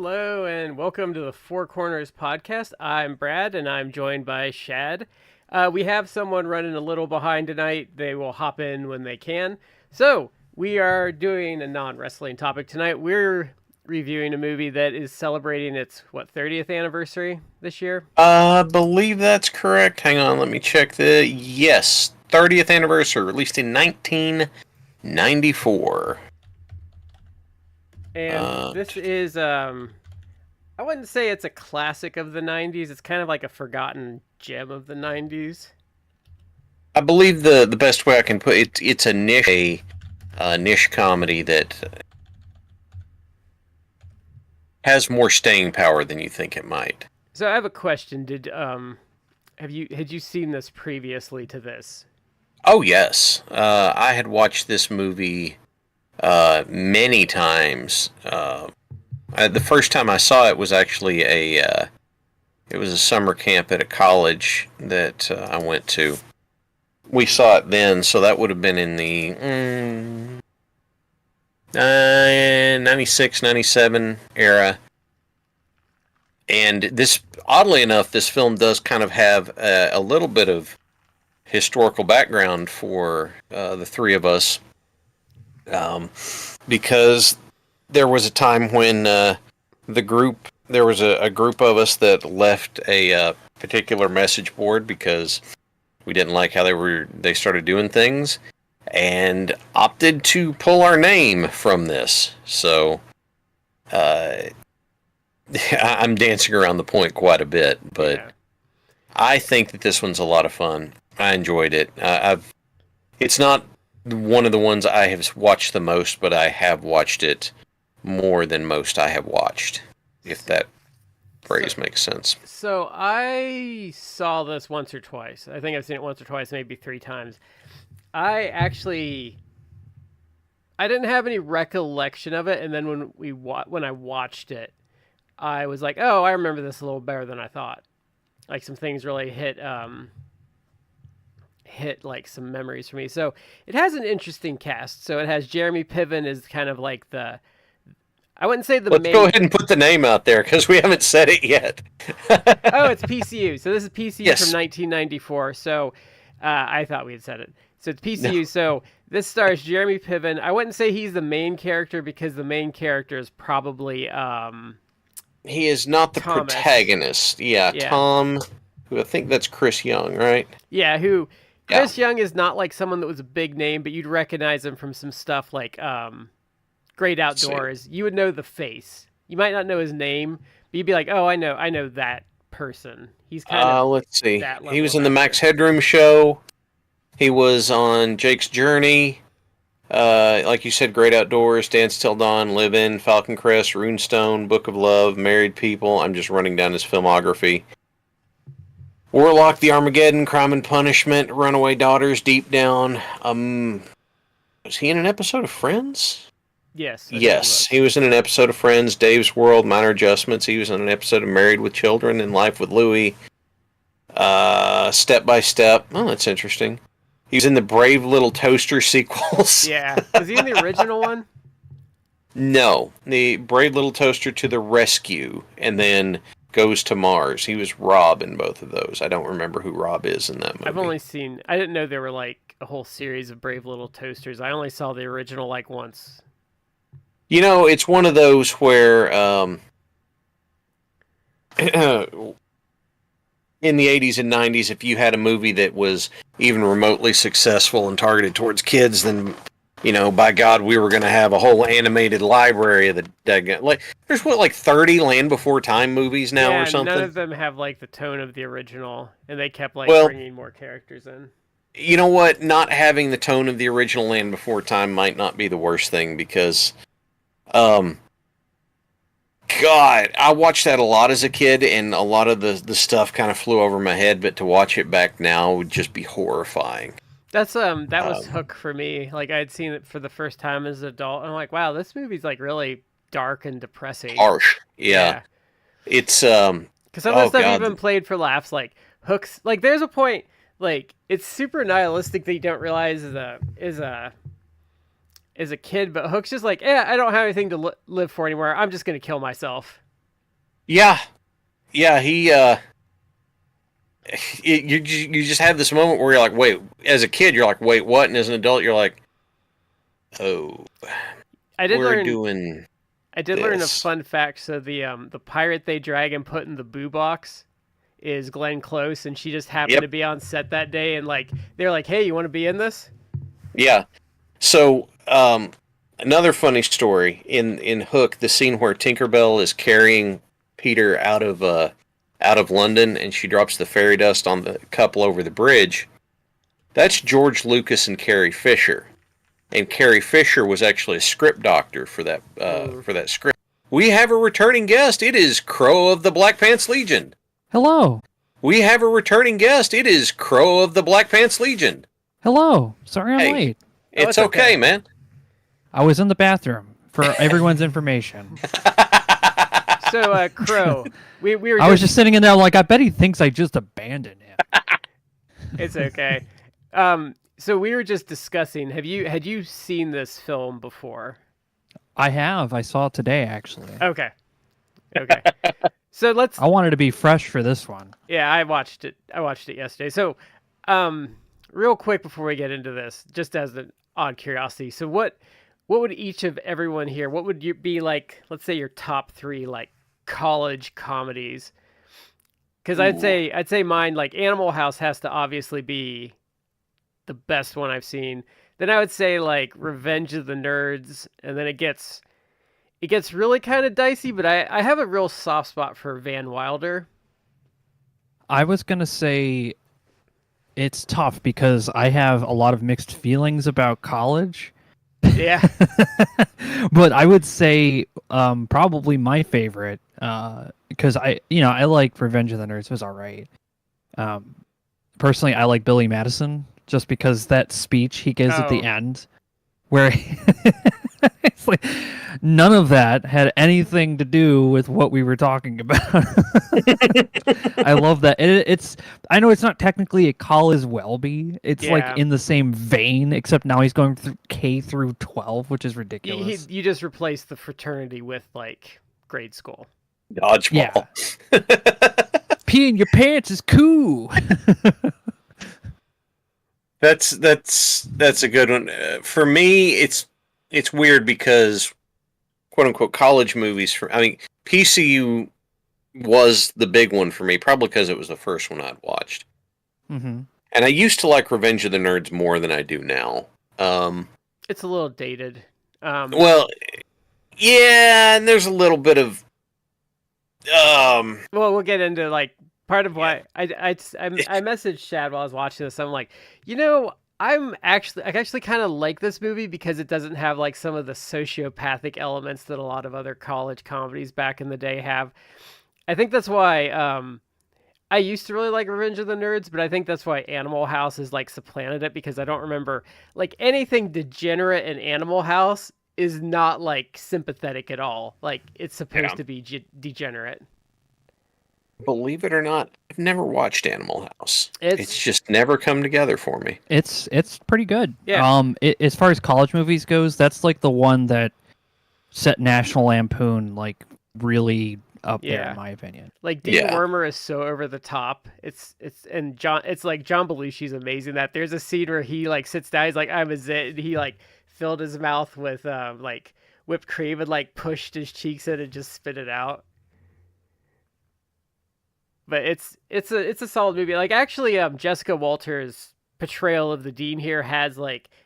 Hello and welcome to the 4Corners podcast. I'm Brad and I'm joined by Shad. We have someone running a little behind tonight. They will hop in when they can. So, we are doing a non-wrestling topic tonight. We're reviewing a movie that is celebrating its, 30th anniversary this year? I believe that's correct. Hang on, let me check Yes, 30th anniversary, released in 1994. And this is, I wouldn't say it's a classic of the 90s. It's kind of like a forgotten gem of the 90s. I believe the best way I can put it, it's a niche comedy that has more staying power than you think it might. So I have a question. Had you seen this previously to this? Oh yes, I had watched this movie many times. The first time I saw it was actually it was a summer camp at a college that I went to. We saw it then, so that would have been in the 96, 97 era. And this, oddly enough, this film does kind of have a little bit of historical background for the three of us. Because there was a time when there was a group of us that left a particular message board because we didn't like how they started doing things, and opted to pull our name from this. So, I'm dancing around the point quite a bit, but yeah. I think that this one's a lot of fun. I enjoyed it. It's not one of the ones I have watched the most, but I have watched it more than most I have watched, if that phrase makes sense. So I saw this once or twice. I think I've seen it once or twice, maybe 3 times. I didn't have any recollection of it, and then when I watched it, I was like, oh, I remember this a little better than I thought. Like, some things really hit like some memories for me. So it has an interesting cast. So it has Jeremy Piven as kind of like I wouldn't say the Let's main... go ahead and put the name out there because we haven't said it yet. Oh, it's PCU. So this is PCU yes. From 1994. So I thought we had said it. So it's PCU. No. So this stars Jeremy Piven. I wouldn't say he's the main character because the main character is probably... he is not the Thomas. Protagonist. Yeah, Tom, who I think that's Chris Young, right? Yeah, Chris Young is not like someone that was a big name, but you'd recognize him from some stuff like Great Outdoors. You would know the face. You might not know his name, but you'd be like, oh, I know that person. He's kind of let's see. He was in the Max Headroom show. He was on Jake's Journey. Like you said, Great Outdoors, Dance Till Dawn, Live In, Falcon Crest, Runestone, Book of Love, Married People. I'm just running down his filmography. Warlock, The Armageddon, Crime and Punishment, Runaway Daughters, Deep Down. Was he in an episode of Friends? Yes. Yes, he was in an episode of Friends, Dave's World, Minor Adjustments. He was in an episode of Married with Children and Life with Louie. Step by Step. Oh, that's interesting. He's in the Brave Little Toaster sequels. Yeah. Was he in the original one? No. The Brave Little Toaster to the Rescue, and then Goes to Mars. He was Rob in both of those. I don't remember who Rob is in that movie. I didn't know there were like a whole series of Brave Little Toasters. I only saw the original like once. You know, it's one of those where in the 80s and 90s, if you had a movie that was even remotely successful and targeted towards kids, then, you know, by God, we were going to have a whole animated library of the... Like, there's, 30 Land Before Time movies now or something? None of them have, like, the tone of the original, and they kept, bringing more characters in. You know what? Not having the tone of the original Land Before Time might not be the worst thing, because... God, I watched that a lot as a kid, and a lot of the stuff kind of flew over my head, but to watch it back now would just be horrifying. That was Hook for me. Like, I had seen it for the first time as an adult, and I'm like, wow, this movie's, like, really dark and depressing. Harsh. Yeah. It's, because some of the stuff even played for laughs, like, Hook's, like, there's a point, like, it's super nihilistic that you don't realize is a kid, but Hook's just like, I don't have anything to live for anymore. I'm just going to kill myself. Yeah, yeah. You just have this moment where you're like, wait. As a kid, you're like, wait, what? And as an adult, you're like, oh, I did we're learn doing I did learn a this. fun fact. So the pirate they drag and put in the boo box is Glenn Close, and she just happened to Yep. be on set that day, and like they're like, "Hey, you want to be in this?" Yeah. So, another funny story in Hook, the scene where Tinkerbell is carrying Peter out of London, and she drops the fairy dust on the couple over the bridge. That's George Lucas and Carrie Fisher, and Carrie Fisher was actually a script doctor Mm. for that script. We have a returning guest. It is Crow of the Black Pants Legion. Hello. We have a returning guest. It is Crow of the Black Pants Legion. Hello. Sorry I'm Hey, late. it's it's okay, okay. man. I was in the bathroom for everyone's information. So, Crow, we were. I was just sitting in there like, I bet he thinks I just abandoned him. It's okay. So we were just discussing. Had you seen this film before? I have. I saw it today, actually. Okay. Okay. So let's. I wanted to be fresh for this one. Yeah, I watched it. I watched it yesterday. So, real quick before we get into this, just as an odd curiosity. So what would each of everyone here? What would you be like? Let's say your top three like college comedies. Because I'd say mine like Animal House has to obviously be the best one I've seen. Then I would say like Revenge of the Nerds, and then it gets really kind of dicey. But I have a real soft spot for Van Wilder. I was going to say it's tough because I have a lot of mixed feelings about college. Yeah. But I would say probably my favorite because I like Revenge of the Nerds. It was all right. Personally, I like Billy Madison just because that speech he gives at the Oh. end where it's like none of that had anything to do with what we were talking about. I love that. I know it's not technically a call as Welby. It's Yeah. like in the same vein, except now he's going through K through 12, which is ridiculous. You just replace the fraternity with like grade school. Dodgeball. Peeing your pants is cool. That's a good one. For me, it's weird because quote unquote college movies. PCU was the big one for me, probably because it was the first one I'd watched. Mm-hmm. And I used to like Revenge of the Nerds more than I do now. It's a little dated. Well, yeah, and there's a little bit of Well, we'll get into like part of why I messaged Shad while I was watching this. I'm like, I actually kind of like this movie because it doesn't have like some of the sociopathic elements that a lot of other college comedies back in the day have. I think that's why I used to really like Revenge of the Nerds, but I think that's why Animal House has like supplanted it because I don't remember like anything degenerate in Animal House is not like sympathetic at all. Like it's supposed to be degenerate. believe it or not, I've never watched Animal House. It's- It's just never come together for me. It's pretty good. Yeah. As far as college movies goes, that's like the one that set National Lampoon like really up there Yeah. in my opinion. Like Dean Yeah. Wormer is so over the top. It's like John Belushi's amazing. That there's a scene where he like sits down. He's like, "I'm a zit," and he like filled his mouth with like whipped cream and like pushed his cheeks in and just spit it out. But it's a solid movie. Like actually, Jessica Walter's portrayal of the dean here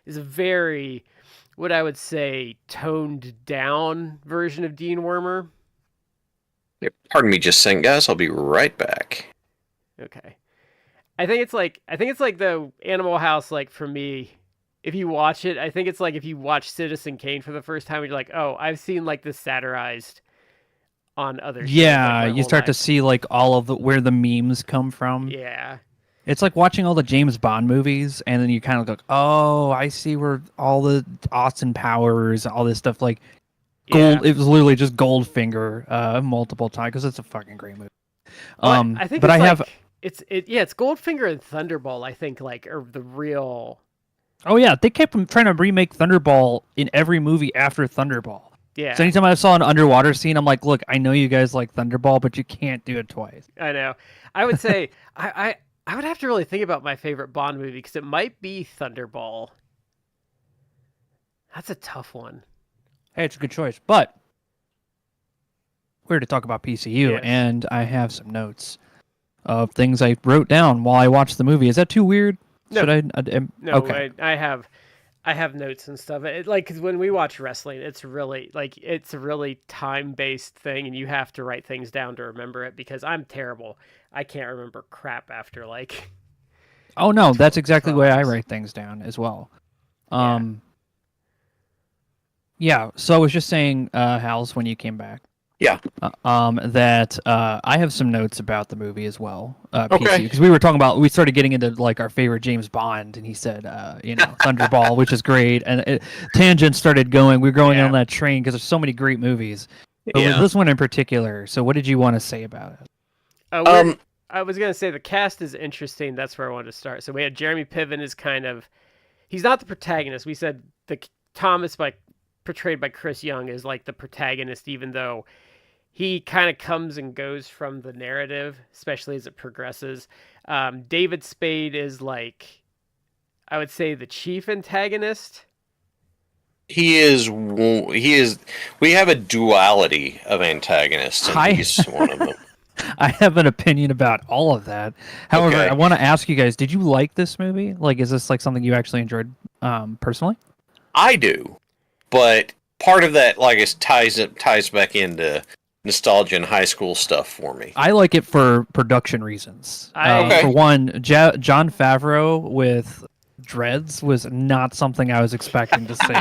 is a very, what I would say, toned down version of Dean Wormer. Pardon me just saying, guys, I'll be right back. Okay. I think it's like the Animal House, like for me, if you watch it, I think it's like if you watch Citizen Kane for the first time, you're like, oh, I've seen like this satirized on other shows, Yeah, like, my you whole start to life. see like all of where the memes come from. Yeah. It's like watching all the James Bond movies, and then you kind of go, "Oh, I see where all the Austin Powers, all this stuff like Gold." Yeah. It was literally just Goldfinger multiple times because it's a fucking great movie. Well, I think but it's I like, have. it's Goldfinger and Thunderball, I think, like are the real. Oh yeah, they kept trying to remake Thunderball in every movie after Thunderball. Yeah, So anytime I saw an underwater scene, I'm like, look, I know you guys like Thunderball, but you can't do it twice. I know. I would say I would have to really think about my favorite Bond movie because it might be Thunderball. That's a tough one. Hey, it's a good choice. But we're here to talk about PCU, Yes. and I have some notes of things I wrote down while I watched the movie. Is that too weird? No. Should I? No, Okay. I have notes and stuff. Like, cause when we watch wrestling, it's a really time based thing, and you have to write things down to remember it. Because I'm terrible. I can't remember crap after like. Oh no, that's exactly the way I hours. write things down as well. Yeah. So I was just saying, Hals, when you came back. Yeah. That I have some notes about the movie as well. Okay. Because we started getting into like our favorite James Bond, and he said, Thunderball, which is great, and tangents started going. We were going on that train because there's so many great movies, but with this one in particular. So, what did you want to say about it? I was gonna say the cast is interesting. That's where I wanted to start. So we had Jeremy Piven is he's not the protagonist. We said the Thomas portrayed by Chris Young is like the protagonist, even though he kind of comes and goes from the narrative, especially as it progresses. David Spade is like, I would say, the chief antagonist. He is. We have a duality of antagonists, and he's one of them. I have an opinion about all of that. However, Okay. I want to ask you guys: did you like this movie? Like, is this like something you actually enjoyed personally? I do, but part of that, like, ties back into nostalgia and high school stuff for me. I like it for production reasons. Okay. For one, John Favreau with dreads was not something I was expecting to see.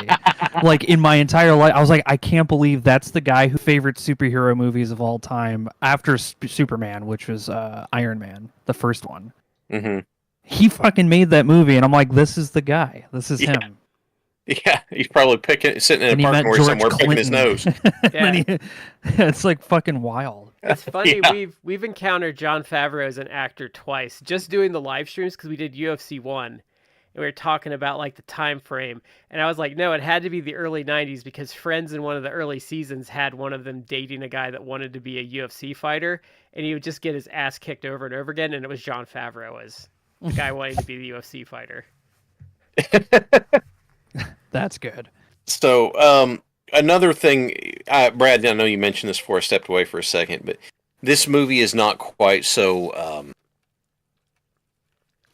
Like in my entire life, I was like, I can't believe that's the guy who favorite superhero movies of all time after Superman, which was Iron Man, the first one. Mm-hmm. He fucking made that movie, and I'm like, this is the guy. This is him. Yeah, he's probably sitting in a parking lot somewhere picking his nose. Yeah. It's like fucking wild. It's funny, Yeah. we've encountered John Favreau as an actor twice, just doing the live streams because we did UFC 1, and we were talking about like the time frame, and I was like, no, it had to be the early 90s because Friends in one of the early seasons had one of them dating a guy that wanted to be a UFC fighter, and he would just get his ass kicked over and over again, and it was John Favreau as the guy wanting to be the UFC fighter. That's good. So, another thing, Brad, I know you mentioned this before I stepped away for a second, but this movie is not quite so,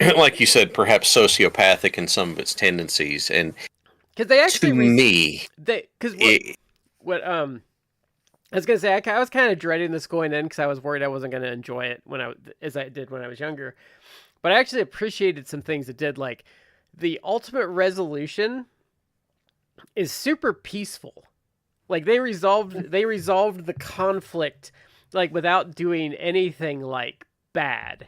like you said, perhaps sociopathic in some of its tendencies. And because they actually what I was gonna say, I was kind of dreading this going in because I was worried I wasn't gonna enjoy it as I did when I was younger, but I actually appreciated some things it did, like the ultimate resolution is super peaceful. Like they resolved the conflict like without doing anything like bad.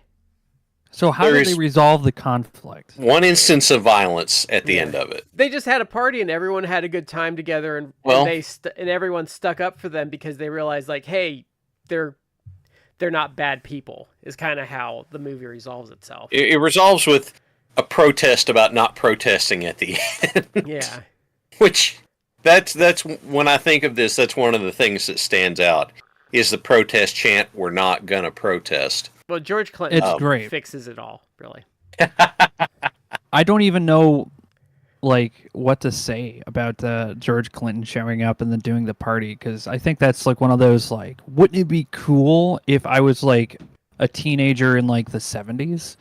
So how did they resolve the conflict? One instance of violence at the end of it. They just had a party and everyone had a good time together, and everyone stuck up for them because they realized like, hey, they're not bad people. Is kind of how the movie resolves itself. It resolves with a protest about not protesting at the end. Yeah. Which that's when I think of this, that's one of the things that stands out is the protest chant, "We're not gonna protest." Well, George Clinton great. Fixes it all, really. I don't even know like what to say about George Clinton showing up and then doing the party, because I think that's like one of those like, wouldn't it be cool if I was like a teenager in like the 70s?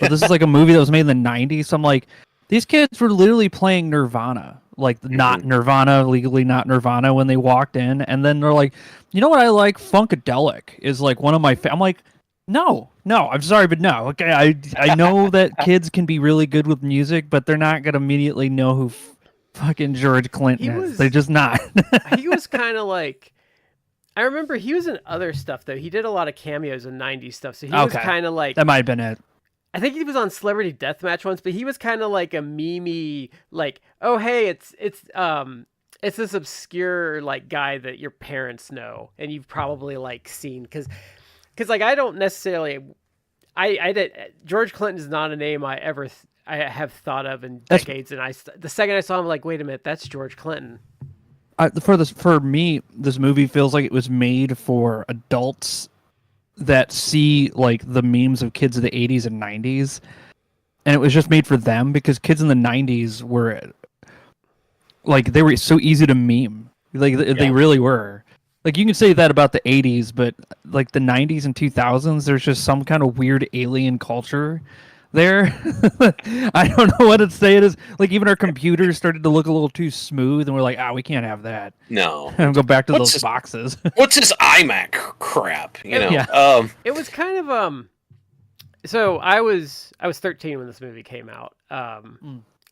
But this is like a movie that was made in the 90s, so I'm like, these kids were literally playing Nirvana. Like not Nirvana, legally not Nirvana when they walked in, and then they're like, you know what I like? Funkadelic is like one of my I'm like, no, I'm sorry, but no. Okay, I know that kids can be really good with music, but they're not gonna immediately know who fucking George Clinton is. They're just not. He was kind of like, I remember he was in other stuff though. He did a lot of cameos in 90s stuff, so he was kind of like, that might have been it. I think he was on Celebrity Deathmatch once, but he was kind of like a meme-y, like, oh hey, it's this obscure like guy that your parents know and you've probably like seen, because like I don't necessarily, I did, George Clinton is not a name I have thought of in decades, and the second I saw him, like, wait a minute, that's George Clinton. For me, this movie feels like it was made for adults that see like the memes of kids of the 80s and 90s, and it was just made for them because kids in the 90s were like they were so easy to meme. Like they really were. Like you can say that about the 80s, but like the 90s and 2000s, there's just some kind of weird alien culture there. I don't know what to say. It is like even our computers started to look a little too smooth, and we're like, we can't have that. No, And go back to those boxes. What's this iMac crap? You know. Yeah. It was kind of So I was 13 when this movie came out.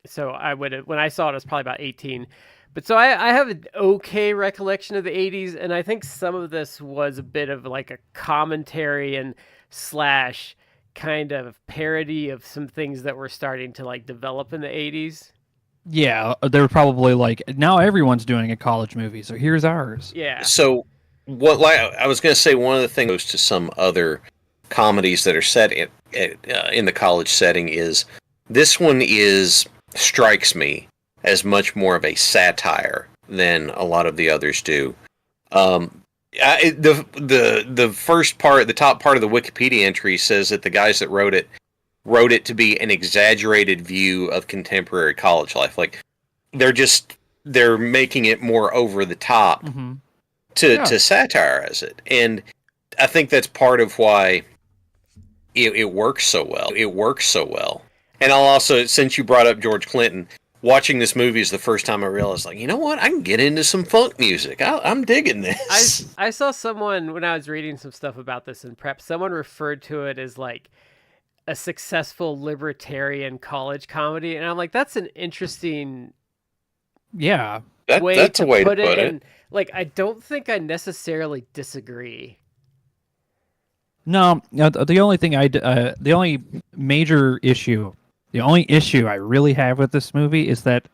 So when I saw it, I was probably about 18. But so I have an okay recollection of the 80s, and I think some of this was a bit of like a commentary and slash kind of parody of some things that were starting to like develop in the 80s. Yeah, they were probably like, now everyone's doing a college movie, so here's ours. Yeah. So what? Like I was going to say, one of the things goes to some other comedies that are set in the college setting is this one strikes me as much more of a satire than a lot of the others do. The first part, the top part of the Wikipedia entry says that the guys that wrote it to be an exaggerated view of contemporary college life. Like they're making it more over the top to satirize it, and I think that's part of why it works so well. It works so well. And I'll also, since you brought up George Clinton, watching this movie is the first time I realized, like, you know what? I can get into some funk music. I'm digging this. I saw someone, when I was reading some stuff about this in prep, someone referred to it as like a successful libertarian college comedy. And I'm like, that's an interesting that's a way to put it. And like, I don't think I necessarily disagree. No, the only major issue, the only issue I really have with this movie is that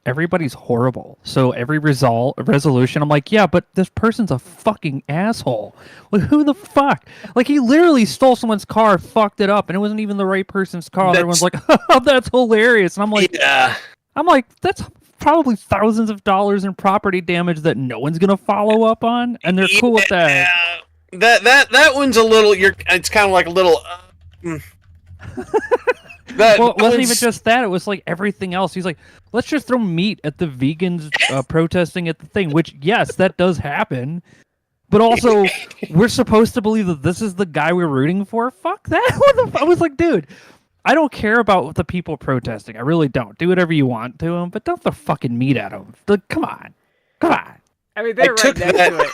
everybody's horrible. So every resolution, I'm like, yeah, but this person's a fucking asshole. Like, who the fuck? Like, he literally stole someone's car, fucked it up, and it wasn't even the right person's car. Everyone's like, oh, that's hilarious. And I'm like, that's probably thousands of dollars in property damage that no one's gonna follow up on, and they're cool with that. That one's a little. It's kind of like a little. Well, it wasn't even just that. It was like everything else. He's like, let's just throw meat at the vegans protesting at the thing, which, yes, that does happen. But also, we're supposed to believe that this is the guy we're rooting for? Fuck that. I was like, dude, I don't care about the people protesting. I really don't. Do whatever you want to them, but don't throw fucking meat at them. Like, come on. I mean, they're right next to it.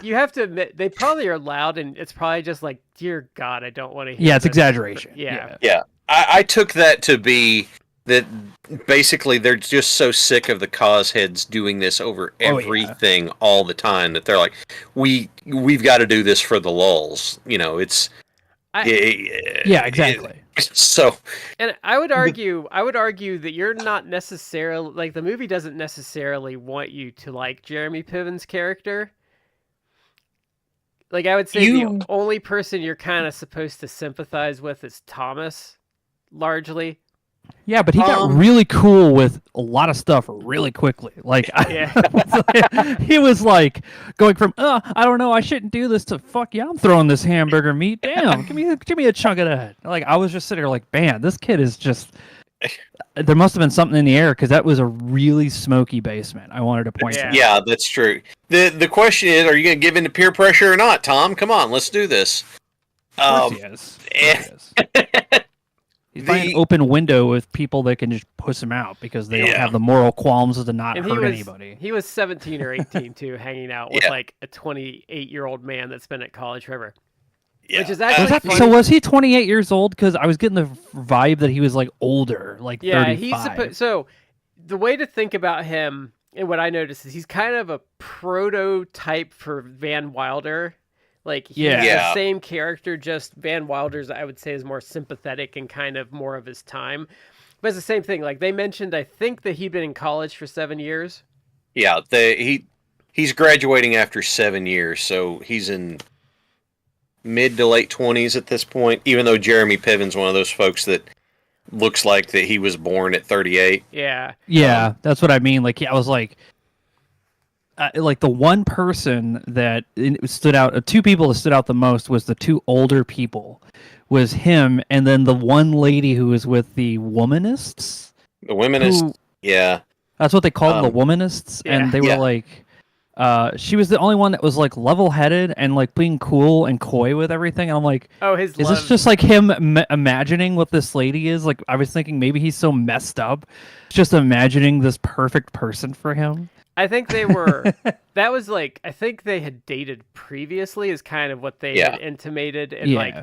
You have to admit, they probably are loud, and it's probably just like, dear God, I don't want to hear Yeah, it's this. exaggeration. Yeah. I took that to be that basically they're just so sick of the cause heads doing this over everything all the time that they're like, we've got to do this for the lulz. You know, yeah, exactly. So, and I would argue that you're not necessarily like the movie doesn't necessarily want you to like Jeremy Piven's character. Like I would say the only person you're kind of supposed to sympathize with is Thomas, largely. Yeah, but he got really cool with a lot of stuff really quickly. Like, he was like going from, I don't know, I shouldn't do this, to fuck yeah, I'm throwing this hamburger meat. Damn, give me a chunk of that. Like, I was just sitting there like, man, this kid is just. There must have been something in the air because that was a really smoky basement. I wanted to point out. Yeah, that's true. The question is, are you going to give in to peer pressure or not, Tom? Come on, let's do this. Of course he is. He's finding an open window with people that can just push him out because they don't have the moral qualms to not hurt anybody. He was 17 or 18 too, hanging out with like a 28-year-old man that's been at college forever. Yeah. Which is actually funny. So was he 28 years old? Because I was getting the vibe that he was like older, like 35. So the way to think about him, and what I noticed is he's kind of a prototype for Van Wilder. Like he's the same character, just Van Wilder's I would say is more sympathetic and kind of more of his time. But it's the same thing. Like they mentioned, I think that he'd been in college for 7 years. Yeah, he's graduating after 7 years, so he's in mid to late 20s at this point. Even though Jeremy Piven's one of those folks that looks like that he was born at 38. Yeah, that's what I mean. Like I was like, like the one person that stood out, two people that stood out the most was the two older people, was him, and then the one lady who was with the womanists. The womenist, who, yeah. That's what they called the womanists, and they were like, she was the only one that was like level-headed and like being cool and coy with everything. And I'm like, is this just like him imagining what this lady is? Like, I was thinking maybe he's so messed up, just imagining this perfect person for him. I think they were. That was like, I think they had dated previously, is kind of what they had intimated, and like,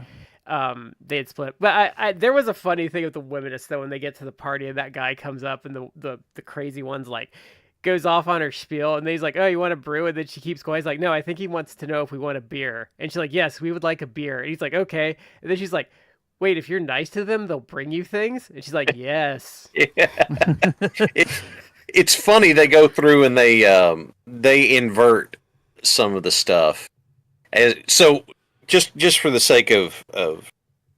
they had split. But I there was a funny thing with the womanists though when they get to the party and that guy comes up and the crazy one's like goes off on her spiel and he's like, oh, you want a brew? And then she keeps going. He's like, no, I think he wants to know if we want a beer. And she's like, yes, we would like a beer. And he's like, okay. And then she's like, wait, if you're nice to them, they'll bring you things? And she's like, yes. It's funny, they go through and they invert some of the stuff. So just for the sake of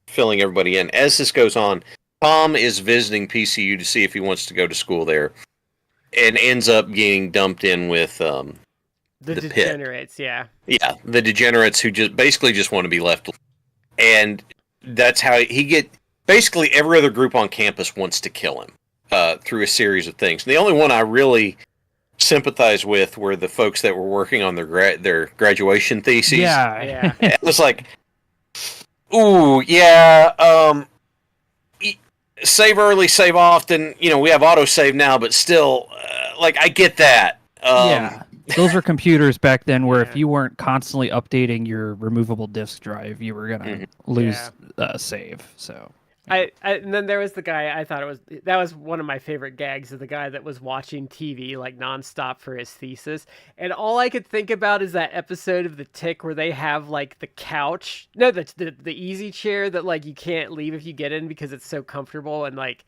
filling everybody in, as this goes on, Tom is visiting PCU to see if he wants to go to school there, and ends up getting dumped in with the degenerates, pit. Yeah, the degenerates who just want to be left. And that's how basically every other group on campus wants to kill him through a series of things. And the only one I really sympathize with were the folks that were working on their graduation theses. Yeah. It was like, ooh, yeah, save early, save often. You know, we have autosave now, but still, like, I get that. Yeah, those were computers back then where if you weren't constantly updating your removable disk drive, you were gonna lose save. So. And then there was the guy, I thought that was one of my favorite gags, of the guy that was watching TV like nonstop for his thesis. And all I could think about is that episode of The Tick where they have like the couch, no, the easy chair that like you can't leave if you get in because it's so comfortable, and like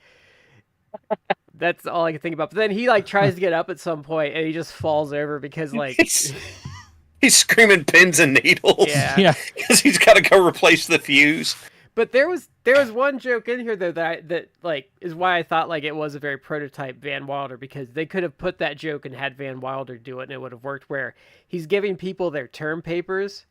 that's all I could think about. But then he like tries to get up at some point and he just falls over because like he's screaming pins and needles. Yeah. Because he's got to go replace the fuse. But there was one joke in here though that like is why I thought like it was a very prototype Van Wilder, because they could have put that joke and had Van Wilder do it and it would have worked, where he's giving people their term papers,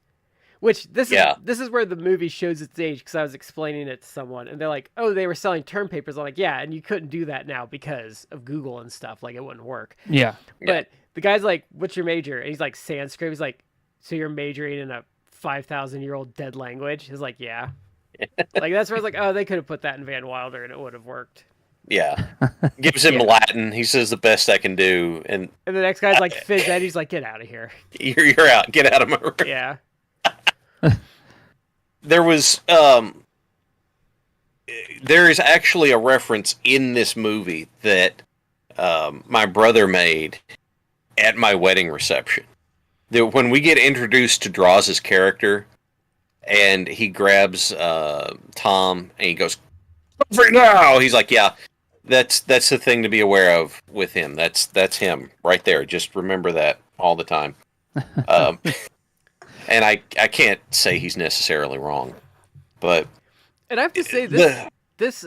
which this is where the movie shows its age, because I was explaining it to someone and they're like, oh, they were selling term papers. I'm like, yeah, and you couldn't do that now because of Google and stuff, like it wouldn't work. Yeah. But the guy's like, what's your major? And he's like, Sanskrit. He's like, so you're majoring in a 5,000-year-old dead language? He's like, yeah. Like that's where I was like, oh, they could have put that in Van Wilder and it would have worked. Yeah, gives him Latin. He says the best I can do, and the next guy's like phys ed. He's like, get out of here. You're out. Get out of my room. Yeah. There was there is actually a reference in this movie that my brother made at my wedding reception. That when we get introduced to Draws's character. And he grabs Tom and he goes, right now. He's like, yeah, that's the thing to be aware of with him. That's him right there. Just remember that all the time. And I can't say he's necessarily wrong, but and I have to say this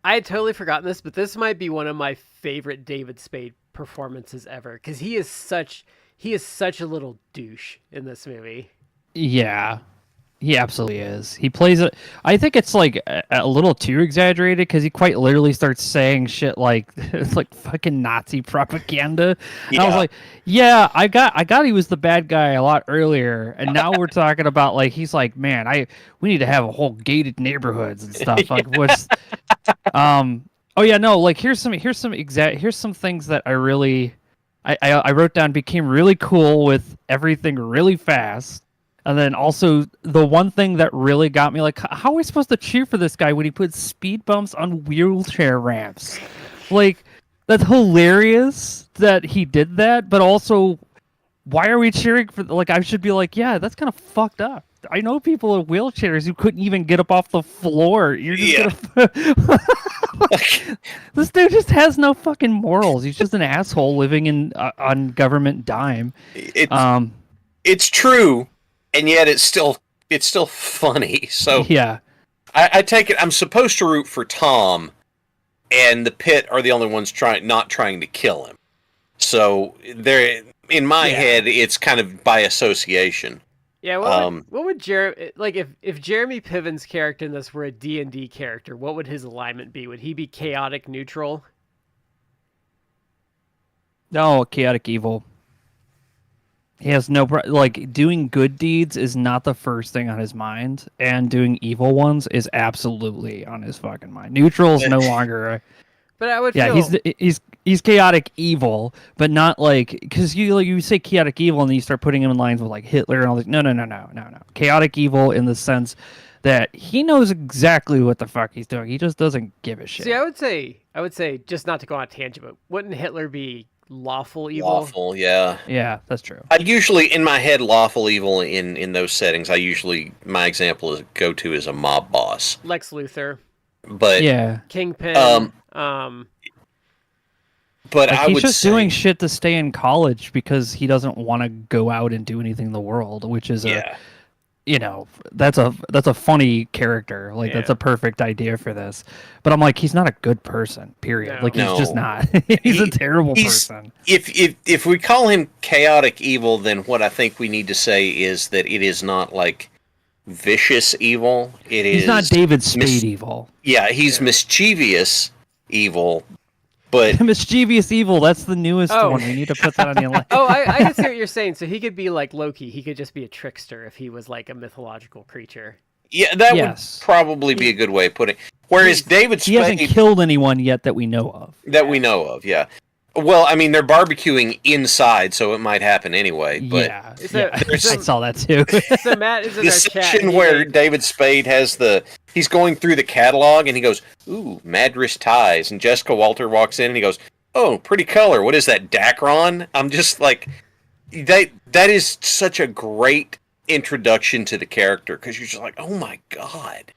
I had totally forgotten this, but this might be one of my favorite David Spade performances ever, because he is such a little douche in this movie. Yeah. He absolutely is. He plays it. I think it's like a little too exaggerated, because he quite literally starts saying shit like it's like fucking Nazi propaganda. And I was like, yeah, I got he was the bad guy a lot earlier, and now we're talking about like he's like, man, we need to have a whole gated neighborhoods and stuff. Like what's oh yeah, no, like here's some things that I really I wrote down became really cool with everything really fast. And then also the one thing that really got me, like, how are we supposed to cheer for this guy when he puts speed bumps on wheelchair ramps? Like, that's hilarious that he did that, but also, why are we cheering for, like, I should be like, yeah, that's kind of fucked up. I know people in wheelchairs who couldn't even get up off the floor. You're just this dude just has no fucking morals. He's just an asshole living in on government dime. It's true. And yet it's still funny. So yeah, I take it I'm supposed to root for Tom, and the pit are the only ones not trying to kill him. So in my Yeah. head, it's kind of by association. Yeah, what would Jeremy like if Jeremy Piven's character in this were a D&D character? What would his alignment be? Would he be chaotic neutral? No, chaotic evil. He has no like doing good deeds is not the first thing on his mind, and doing evil ones is absolutely on his fucking mind. Neutral is no longer. But I would Yeah, feel he's chaotic evil, but not like because you say chaotic evil and then you start putting him in lines with like Hitler and all this. No. Chaotic evil in the sense that he knows exactly what the fuck he's doing. He just doesn't give a shit. See, I would say just not to go on a tangent, but wouldn't Hitler be lawful evil? Lawful, yeah. Yeah, that's true. I usually, in my head, lawful evil in those settings, my example is go to is a mob boss. Lex Luthor, But Yeah, Kingpin. but like I he's would just say, doing shit to stay in college because he doesn't want to go out and do anything in the world, which is yeah. that's a funny character. Like that's Yeah. a perfect idea for this. But I'm like, he's not a good person. Period. No. Like he's just No. not. He's a terrible person. If we call him chaotic evil, then what I think we need to say is that it is not like vicious evil. He's not David Spade evil. Yeah, he's mischievous evil, but Mischievous evil. That's the newest Oh. one. We need to put that on the list. Oh, I can see what you're saying. So he could be like Loki. He could just be a trickster if he was like a mythological creature. yeah, that Yes. would probably be a good way of putting it. Whereas David He hasn't Spade, killed anyone yet that we know of. that we know of, yeah. Well, I mean, they're barbecuing inside, so it might happen anyway. But Yeah, So- yeah. I so- saw that too. So Matt is in the our chat. section and he where made- David Spade has he's going through the catalog and he goes, "Ooh, Madras ties," and Jessica Walter walks in and he goes, "Oh, pretty color. What is that, Dacron?" I'm just like, that is such a great introduction to the character because you're just like, oh my god,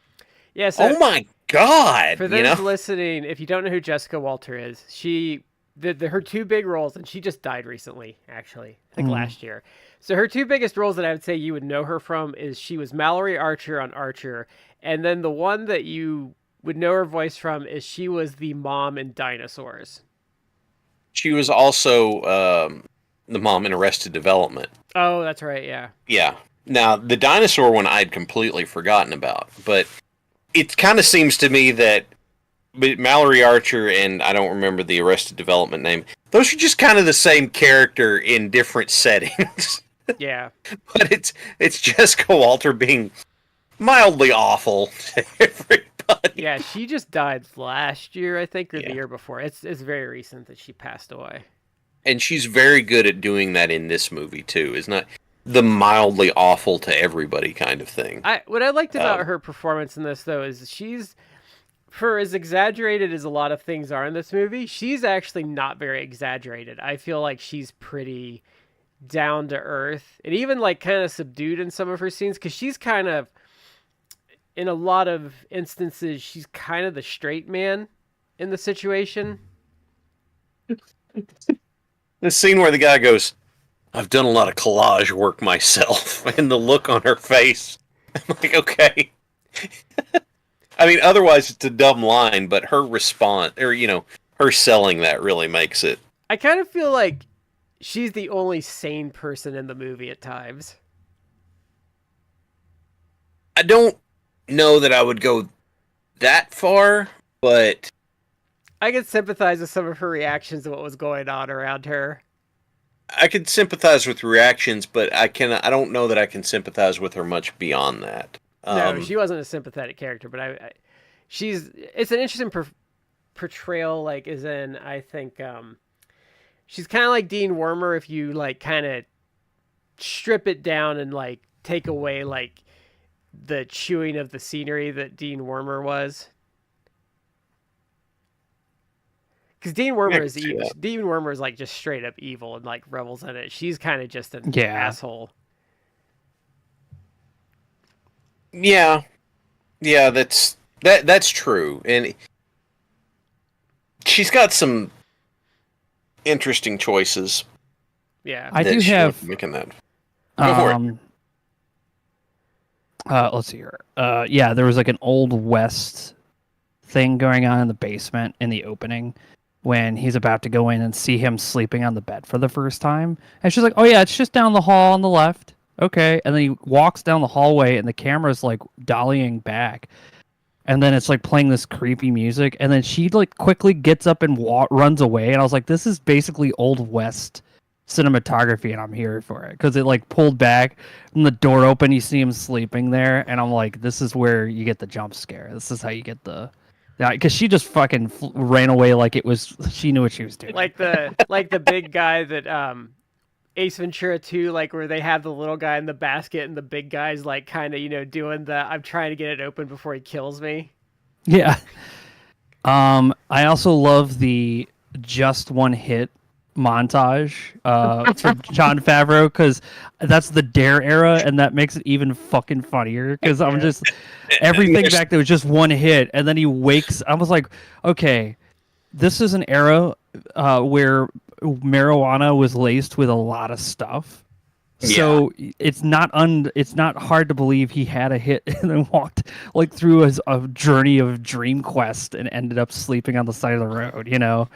yeah. So oh my god, for those listening, if you don't know who Jessica Walter is, she her two big roles, and she just died recently, actually, I think last year. So her two biggest roles that I would say you would know her from is she was Mallory Archer on Archer, and then the one that you would know her voice from is she was the mom in Dinosaurs. She was also the mom in Arrested Development. Oh, that's right, yeah. Yeah. Now, the dinosaur one I'd completely forgotten about, but it kind of seems to me that Mallory Archer and I don't remember the Arrested Development name, those are just kind of the same character in different settings. Yeah. But it's Jessica Walter being mildly awful to everybody. Yeah, she just died last year, I think, or the Yeah. year before. It's very recent that she passed away. And she's very good at doing that in this movie, too. It's not the mildly awful to everybody kind of thing. What I liked about her performance in this, though, is she's, for as exaggerated as a lot of things are in this movie, she's actually not very exaggerated. I feel like she's pretty down to earth and even like kind of subdued in some of her scenes because she's kind of, in a lot of instances, she's kind of the straight man in the situation. The scene where the guy goes, "I've done a lot of collage work myself," and the look on her face, I'm like, okay. I mean, otherwise it's a dumb line, but her response, or, her selling that really makes it. I kind of feel like she's the only sane person in the movie at times. I don't know that I would go that far, but I could sympathize with some of her reactions to what was going on around her. I could sympathize with reactions, but I don't know that I can sympathize with her much beyond that. No, she wasn't a sympathetic character, but it's an interesting portrayal. Like, as in, I think she's kind of like Dean Wormer if you like kind of strip it down and like take away like the chewing of the scenery that Dean Wormer was. Because Dean Wormer is evil. Dean Wormer is like just straight up evil and like revels in it. She's kind of just an asshole. Yeah, that's true, and she's got some interesting choices. Yeah, I do have making that. Go for it. Let's see here. Yeah, there was like an old west thing going on in the basement in the opening. when he's about to go in and see him sleeping on the bed for the first time. And she's like, "Oh yeah, it's just down the hall on the left." Okay. And then he walks down the hallway and the camera's like dollying back. And then it's like playing this creepy music. And then she like quickly gets up and runs away. And I was like, this is basically Old West cinematography, and I'm here for it. Because it like pulled back and the door open, you see him sleeping there. And I'm like, this is where you get the jump scare. This is how you get the... Yeah, because she just fucking ran away like it was... She knew what she was doing. Like the big guy that Ace Ventura 2, like where they have the little guy in the basket and the big guy's like kind of, doing the I'm trying to get it open before he kills me. Yeah. I also love the just one hit montage from Jon Favreau, because that's the Dare era, and that makes it even fucking funnier, because I'm just everything back there was just one hit, and then he wakes. I was like, okay, this is an era where marijuana was laced with a lot of stuff, so it's not hard to believe he had a hit and then walked like through a journey of Dream Quest and ended up sleeping on the side of the road.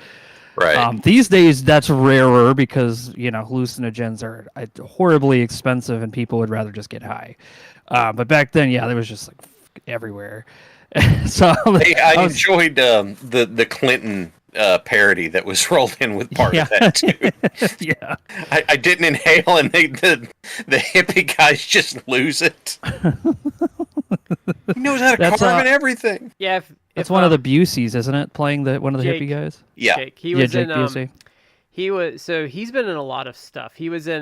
Right. These days that's rarer because hallucinogens are horribly expensive and people would rather just get high, but back then there was just like everywhere. So I enjoyed the Clinton parody that was rolled in with part of that too. Yeah, I didn't inhale, and the hippie guys just lose it. He knows how to carve and everything. Yeah, that's one of the Buseys, isn't it? Playing one of the hippie guys. Yeah, Jake. He was Jake in. Busey. He's been in a lot of stuff. He was in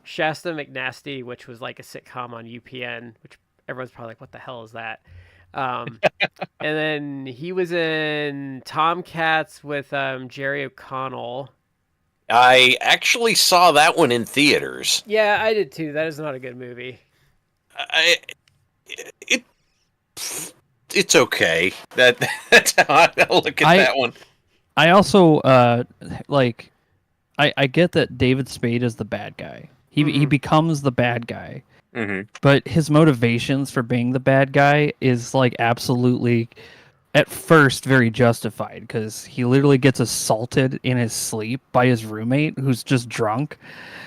Shasta McNasty, which was like a sitcom on UPN, which everyone's probably like, what the hell is that? And then he was in Tomcats with Jerry O'Connell. I actually saw that one in theaters. Yeah, I did too. That is not a good movie. It's okay. That's how I look at that one. I also I get that David Spade is the bad guy. He becomes the bad guy. Mm-hmm. But his motivations for being the bad guy is like absolutely, at first, very justified, because he literally gets assaulted in his sleep by his roommate who's just drunk.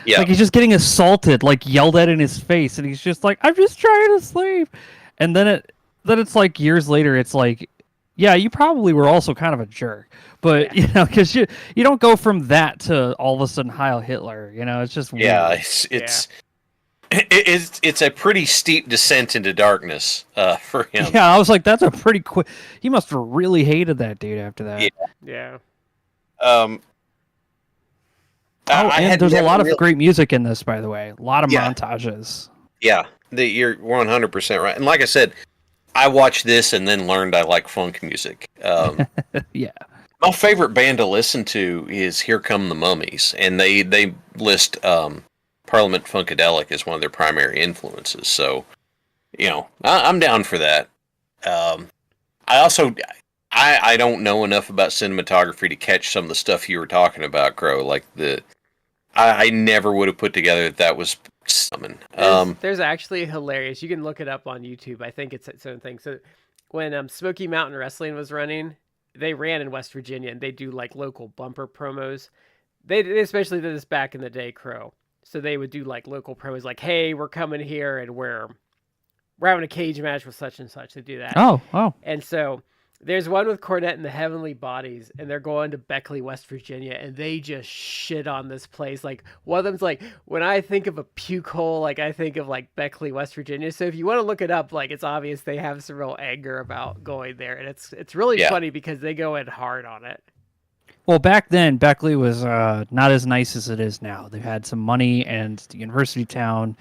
Yeah. Like he's just getting assaulted, like yelled at in his face, and he's just like, I'm just trying to sleep. And then it's like years later, it's like, yeah, you probably were also kind of a jerk. But because you don't go from that to all of a sudden Heil Hitler. It's just weird. Yeah, it's a pretty steep descent into darkness for him. Yeah, I was like, that's a pretty quick. He must have really hated that dude after that. Yeah. And there's a lot of great music in this, by the way. A lot of montages. Yeah, you're 100% right. And like I said, I watched this and then learned I like funk music. Yeah. My favorite band to listen to is Here Come the Mummies, and they list Parliament Funkadelic is one of their primary influences. So, I'm down for that. I don't know enough about cinematography to catch some of the stuff you were talking about, Crow. Like I never would have put together that was something. There's actually hilarious. You can look it up on YouTube. I think it's its own thing. So when Smoky Mountain Wrestling was running, they ran in West Virginia, and they do like local bumper promos. They especially did this back in the day, Crow. So they would do like local promos, like, "Hey, we're coming here, and we're having a cage match with such and such." They do that. Oh. And so there's one with Cornette and the Heavenly Bodies, and they're going to Beckley, West Virginia, and they just shit on this place. Like, one of them's like, when I think of a puke hole, like, I think of like Beckley, West Virginia. So if you want to look it up, like, it's obvious they have some real anger about going there, and it's really funny because they go in hard on it. Well, back then, Beckley was not as nice as it is now. They've had some money, and the university town.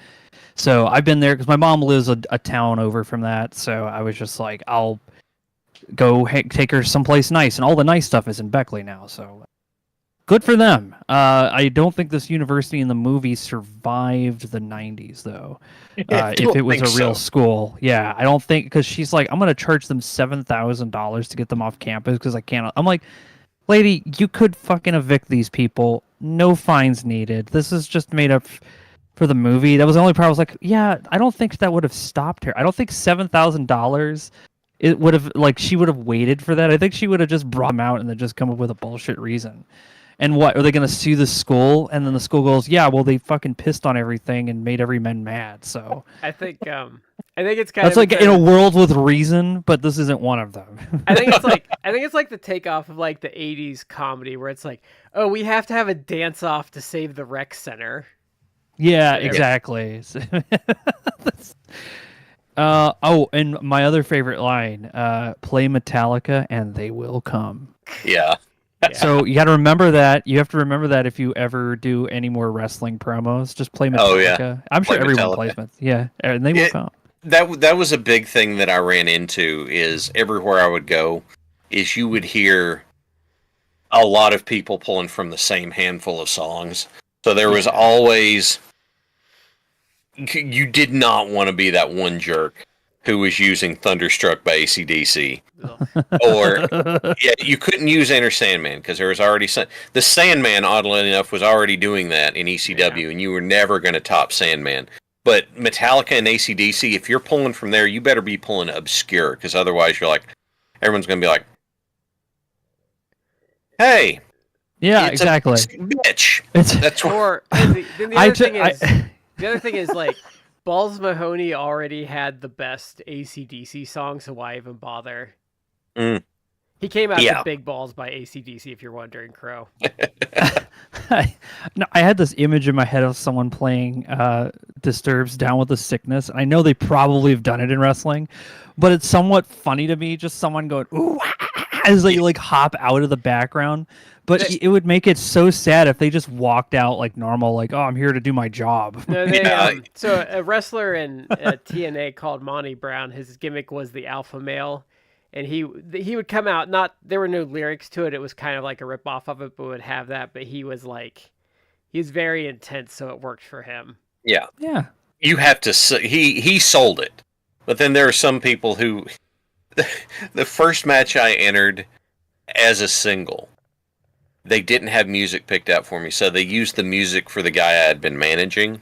So I've been there because my mom lives a town over from that. So I was just like, I'll go take her someplace nice, and all the nice stuff is in Beckley now. So good for them. I don't think this university in the movie survived the 90s, though. If it was a real school. Yeah, I don't think, because she's like, I'm going to charge them $7,000 to get them off campus because I can't. I'm like, lady, you could fucking evict these people. No fines needed. This is just made up for the movie. That was the only part I was like, yeah, I don't think that would have stopped her. I don't think $7,000 it would have like she would have waited for that. I think she would have just brought him out and then just come up with a bullshit reason. And what are they going to sue the school? And then the school goes, yeah, well they fucking pissed on everything and made every man mad. So I think it's kind that's of like in a world with reason, but this isn't one of them. I think it's like the takeoff of like the '80s comedy where it's like, oh, we have to have a dance off to save the rec center. Yeah, exactly. And my other favorite line, play Metallica and they will come. Yeah. So you got to remember that. You have to remember that if you ever do any more wrestling promos, just play Metallica. Oh, yeah. I'm sure Play everyone Metallica. plays Metallica. Yeah, and they will come. That was a big thing that I ran into is everywhere I would go is you would hear a lot of people pulling from the same handful of songs. So there was always... You did not want to be that one jerk who was using Thunderstruck by AC/DC. Or, yeah, you couldn't use Enter Sandman because there was already... The Sandman, oddly enough, was already doing that in ECW, and you were never going to top Sandman. But Metallica and AC/DC, if you're pulling from there, you better be pulling obscure, because otherwise you're like... Everyone's going to be like, hey... Yeah, it's exactly. Bitch. That's what... Or then the other thing is like Balls Mahoney already had the best AC/DC song, so why even bother? Mm. He came out to Big Balls by AC/DC, if you're wondering, Crow. I had this image in my head of someone playing Disturbed's Down with the Sickness. I know they probably have done it in wrestling, but it's somewhat funny to me, just someone going, ooh, as they like hop out of the background. But it would make it so sad if they just walked out like normal, like, oh, I'm here to do my job. No, so a wrestler in TNA called Monty Brown, his gimmick was the alpha male. And he would come out, there were no lyrics to it. It was kind of like a ripoff of it, but would have that. But he was very intense, so it worked for him. Yeah. Yeah. You have to, he sold it. But then there are some people who, the first match I entered as a single, they didn't have music picked out for me, so they used the music for the guy I had been managing,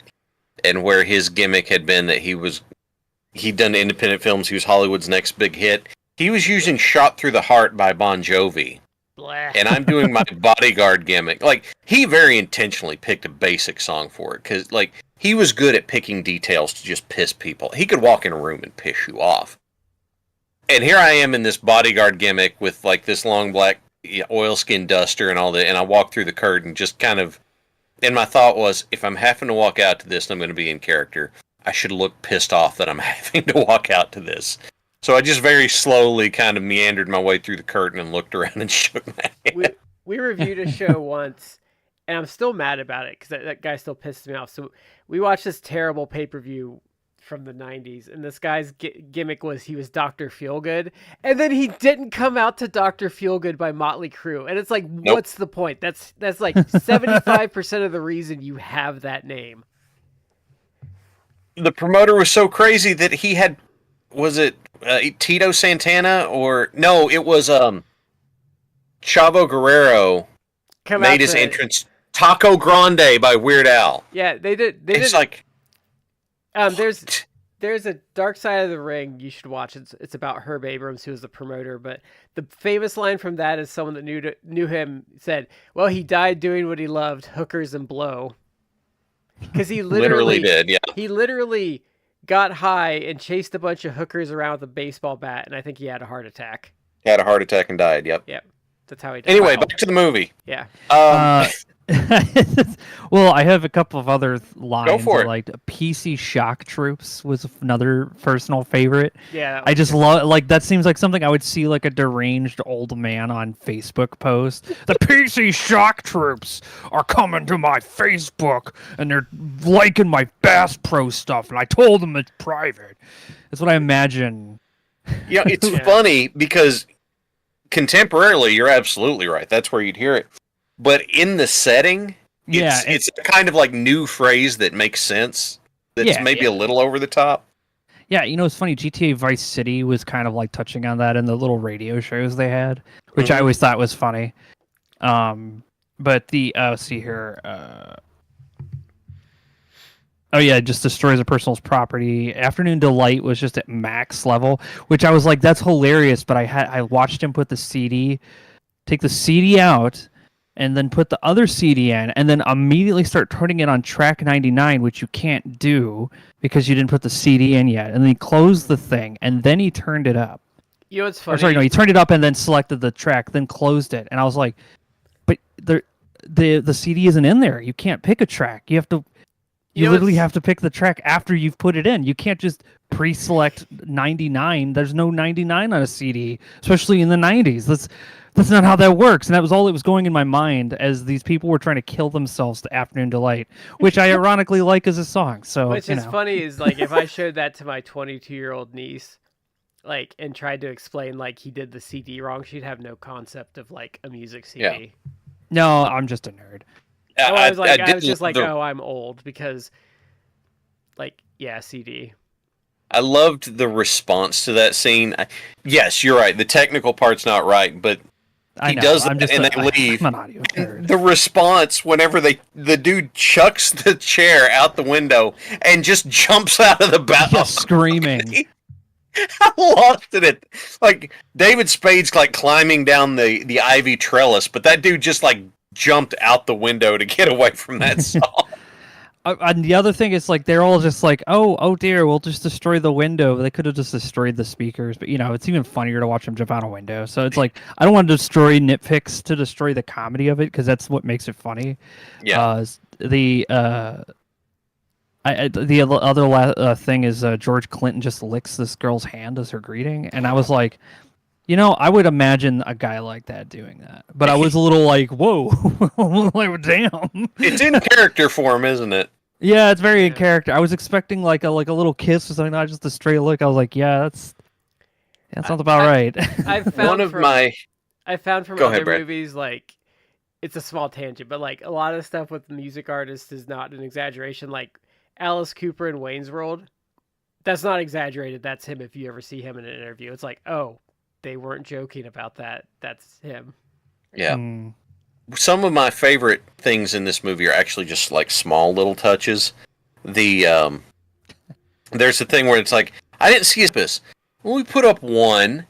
and where his gimmick had been that he'd done independent films, he was Hollywood's next big hit. He was using Shot Through the Heart by Bon Jovi, Blah. and I'm doing my bodyguard gimmick. Like, he very intentionally picked a basic song for it, because, like, he was good at picking details to just piss people. He could walk in a room and piss you off. And here I am in this bodyguard gimmick with, like, this long black oilskin duster and all that, and I walk through the curtain just kind of, and my thought was, if I'm having to walk out to this and I'm going to be in character, I should look pissed off that I'm having to walk out to this. So I just very slowly kind of meandered my way through the curtain and looked around and shook my head. We reviewed a show once, and I'm still mad about it because that guy still pisses me off. So we watched this terrible pay-per-view from the 90s, and this guy's gimmick was he was Dr. Feelgood, and then he didn't come out to Dr. Feelgood by Motley Crue, and it's like, what's the point? That's like 75% of the reason you have that name. The promoter was so crazy that he had, was it Tito Santana, or no, it was Chavo Guerrero made his entrance. Taco Grande by Weird Al. Yeah, they did. It's like, there's a Dark Side of the Ring you should watch. It's about Herb Abrams, who was the promoter. But the famous line from that is someone that knew him said, "Well, he died doing what he loved, hookers and blow." Because he literally did. Yeah, he literally got high and chased a bunch of hookers around with a baseball bat, and I think he had a heart attack. He had a heart attack and died. Yep. That's how he died. Anyway, back to the movie. Yeah. Well, I have a couple of other lines. Go for it. Like PC Shock Troops was another personal favorite. Yeah. I just love, like, that seems like something I would see like a deranged old man on Facebook post. The PC Shock Troops are coming to my Facebook and they're liking my Bass Pro stuff, and I told them it's private. That's what I imagine. Yeah, it's funny because contemporarily, you're absolutely right. That's where you'd hear it. But in the setting, it's a kind of like new phrase that makes sense. That's maybe a little over the top. Yeah, you know, it's funny. GTA Vice City was kind of like touching on that in the little radio shows they had, which I always thought was funny. But the let's see here. Oh yeah, it just destroys a person's property. Afternoon Delight was just at max level, which I was like, that's hilarious. But I watched him put take the CD out, and then put the other CD in, and then immediately start turning it on track 99, which you can't do because you didn't put the CD in yet. And then he closed the thing, and then he turned it up. You know what's funny? Or sorry, no, he turned it up and then selected the track, then closed it. And I was like, but the CD isn't in there. You can't pick a track. You have to. You literally have to pick the track after you've put it in. You can't just pre-select 99. There's no 99 on a CD, especially in the 90s. That's not how that works. And that was all that was going in my mind as these people were trying to kill themselves to Afternoon Delight, which I ironically like as a song. So, which is funny is like if I showed that to my 22-year-old niece, like, and tried to explain like he did the CD wrong, she'd have no concept of like a music CD. Yeah. No, I'm just a nerd. I was just like, oh, I'm old because, like, yeah, CD. I loved the response to that scene. Yes, you're right. The technical part's not right, but he does that and they leave. I'm an audio nerd. The response whenever the dude chucks the chair out the window and just jumps out of the balcony, screaming. I lost it. Like David Spade's like climbing down the ivy trellis, but that dude just like jumped out the window to get away from that song. And the other thing is like they're all just like, oh dear, we'll just destroy the window. They could have just destroyed the speakers, but it's even funnier to watch them jump out a window. So it's like I don't want to destroy nitpicks to destroy the comedy of it because that's what makes it funny. Yeah. The other thing is George Clinton just licks this girl's hand as her greeting, and I was like, I would imagine a guy like that doing that, but I was a little like, whoa, like, damn. It's in character for him, isn't it? Yeah, it's very in character. I was expecting like a little kiss or something, not just a straight look. I was like, yeah, that sounds about right. I found from Go ahead, other Brad. movies, like, it's a small tangent, but like a lot of stuff with music artists is not an exaggeration. Like Alice Cooper in Wayne's World, that's not exaggerated. That's him. If you ever see him in an interview, it's like, oh, they weren't joking about that. That's him. Yeah. Some of my favorite things in this movie are actually just like small little touches. There's the thing where it's like, I didn't see this. Well, we put up one,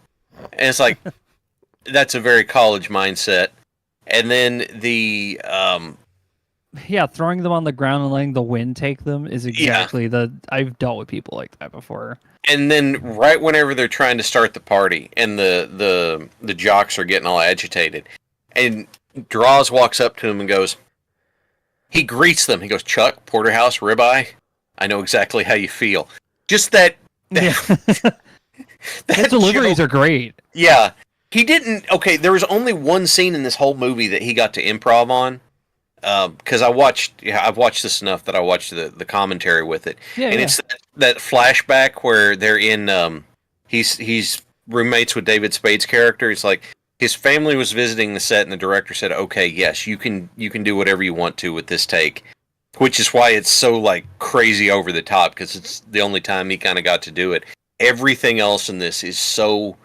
and it's like, that's a very college mindset. And then throwing them on the ground and letting the wind take them is exactly I've dealt with people like that before. And then right whenever they're trying to start the party and the jocks are getting all agitated, and Draws walks up to him and goes, he greets them. He goes, Chuck, porterhouse, ribeye, I know exactly how you feel. Just that His deliveries are great. Yeah. He didn't... Okay, there was only one scene in this whole movie that he got to improv on. Because I've watched this enough that I watched the commentary with it. It's that flashback where they're in... He's roommates with David Spade's character. It's like... His family was visiting the set, and the director said, okay, yes, you can do whatever you want to with this take. Which is why it's so, like, crazy over the top, because it's the only time he kind of got to do it. Everything else in this is so...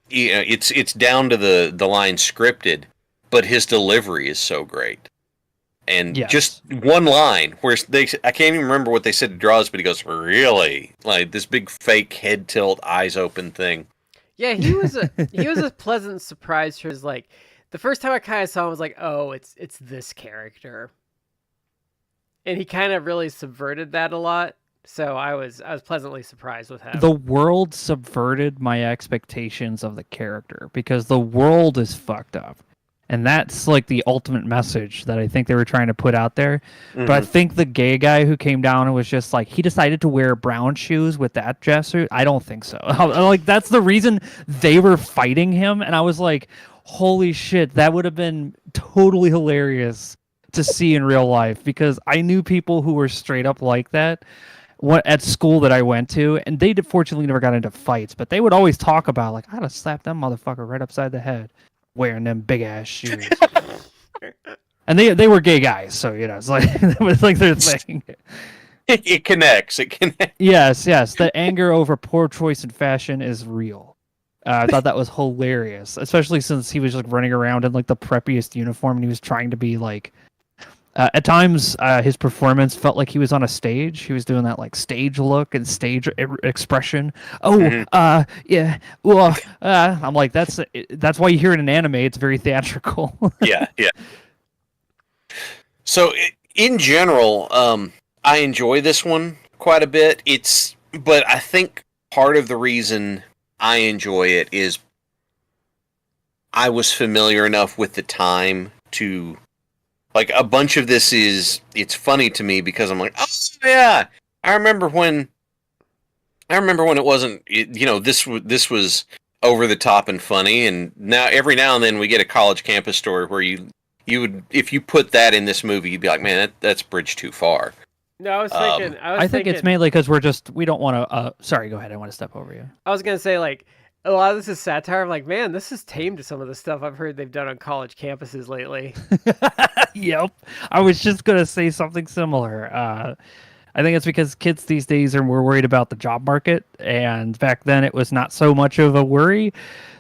it's down to the line scripted, but his delivery is so great. And just one line, where I can't even remember what they said to Draws, but he goes, really? Like, this big fake head tilt, eyes open thing. Yeah, he was a pleasant surprise for his, like, the first time I kind of saw him, I was like, oh, it's this character. And he kind of really subverted that a lot. So I was pleasantly surprised with him. The world subverted my expectations of the character because the world is fucked up. And that's like the ultimate message that I think they were trying to put out there. Mm-hmm. But I think the gay guy who came down and was just like, he decided to wear brown shoes with that dress suit. I don't think so. Like, that's the reason they were fighting him. And I was like, holy shit, that would have been totally hilarious to see in real life, because I knew people who were straight up like that at school that I went to, and they fortunately never got into fights, but they would always talk about, like, I'd have slapped that motherfucker right upside the head wearing them big ass shoes. And they were gay guys, so it's like it was like their thing. It connects. Yes. The anger over poor choice in fashion is real. I thought that was hilarious, especially since he was like running around in like the preppiest uniform, and he was trying to be like At times, his performance felt like he was on a stage. He was doing that like stage look and stage expression. Oh, Mhm. yeah. Well, I'm like, that's why you hear it in anime. It's very theatrical. Yeah, yeah. So in general, I enjoy this one quite a bit. But I think part of the reason I enjoy it is I was familiar enough with the time to like a bunch of this it's funny to me because I'm like, oh yeah, I remember when it wasn't this was over the top and funny, and now every now and then we get a college campus story where you would, if you put that in this movie, you'd be like, man, that's bridge too far. No, I was thinking. I think it's mainly because we don't want to. Sorry, go ahead. I want to step over you. I was gonna say like a lot of this is satire. I'm like, man, this is tame to some of the stuff I've heard they've done on college campuses lately. Yep. I was just gonna say something similar. I think it's because kids these days are more worried about the job market, and back then it was not so much of a worry.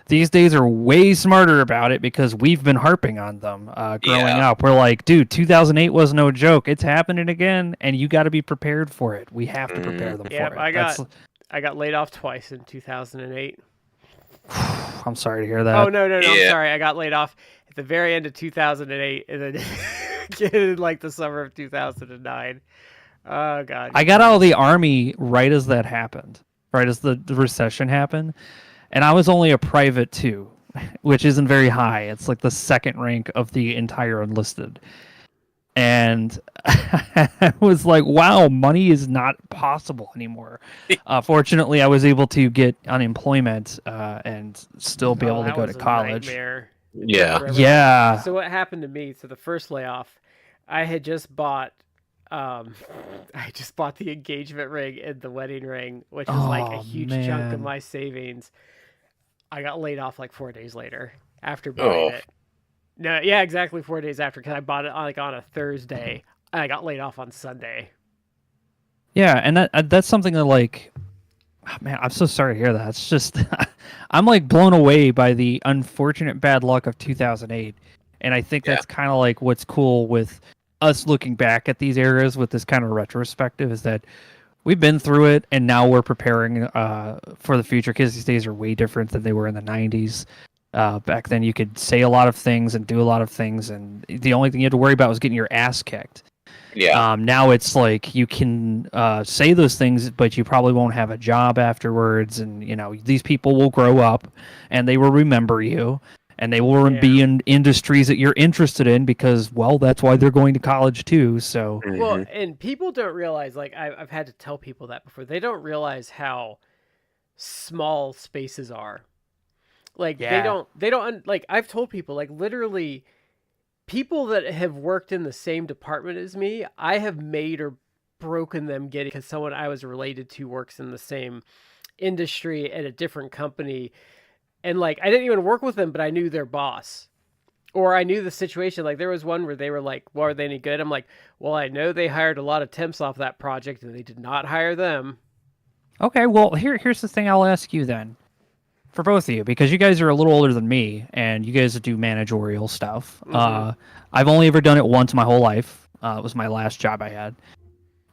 These days are way smarter about it because we've been harping on them growing up. We're like, dude, 2008 was no joke. It's happening again, and you got to be prepared for it. We have to prepare them Yeah, for it. I got laid off twice in 2008. I'm sorry to hear that. Oh no, Yeah. I'm sorry. I got laid off at the very end of 2008, and then in like the summer of 2009. Oh god. I got out of the army right as that happened, right as the recession happened, and I was only a private too, which isn't very high. It's like the second rank of the entire enlisted. And I was like, wow, money is not possible anymore. Fortunately, I was able to get unemployment and still be able to go to college. Yeah. Yeah. So what happened to me? So the first layoff, I had just bought the engagement ring and the wedding ring, which was like a huge chunk of my savings. I got laid off like 4 days later after buying it. No, yeah, exactly 4 days after, because I bought it like on a Thursday. I got laid off on Sunday. Yeah, and that's something that like, oh, man, I'm so sorry to hear that. It's just, I'm like blown away by the unfortunate bad luck of 2008, and I think that's kind of like what's cool with us looking back at these eras with this kind of retrospective is that we've been through it, and now we're preparing for the future, because these days are way different than they were in the 90s. Back then, you could say a lot of things and do a lot of things, and the only thing you had to worry about was getting your ass kicked. Yeah. Now it's like you can say those things, but you probably won't have a job afterwards, and these people will grow up, and they will remember you, and they will be in industries that you're interested in because, well, that's why they're going to college too. So well, and people don't realize, like I've had to tell people that before, they don't realize how small spaces are. Like they don't like, I've told people, like, literally people that have worked in the same department as me, I have made or broken them getting, because someone I was related to works in the same industry at a different company. And like, I didn't even work with them, but I knew their boss, or I knew the situation. Like there was one where they were like, well, are they any good? I'm like, well, I know they hired a lot of temps off that project and they did not hire them. Okay. Well, here's the thing I'll ask you then. For both of you, because you guys are a little older than me, and you guys do managerial stuff. I've only ever done it once my whole life. It was my last job I had.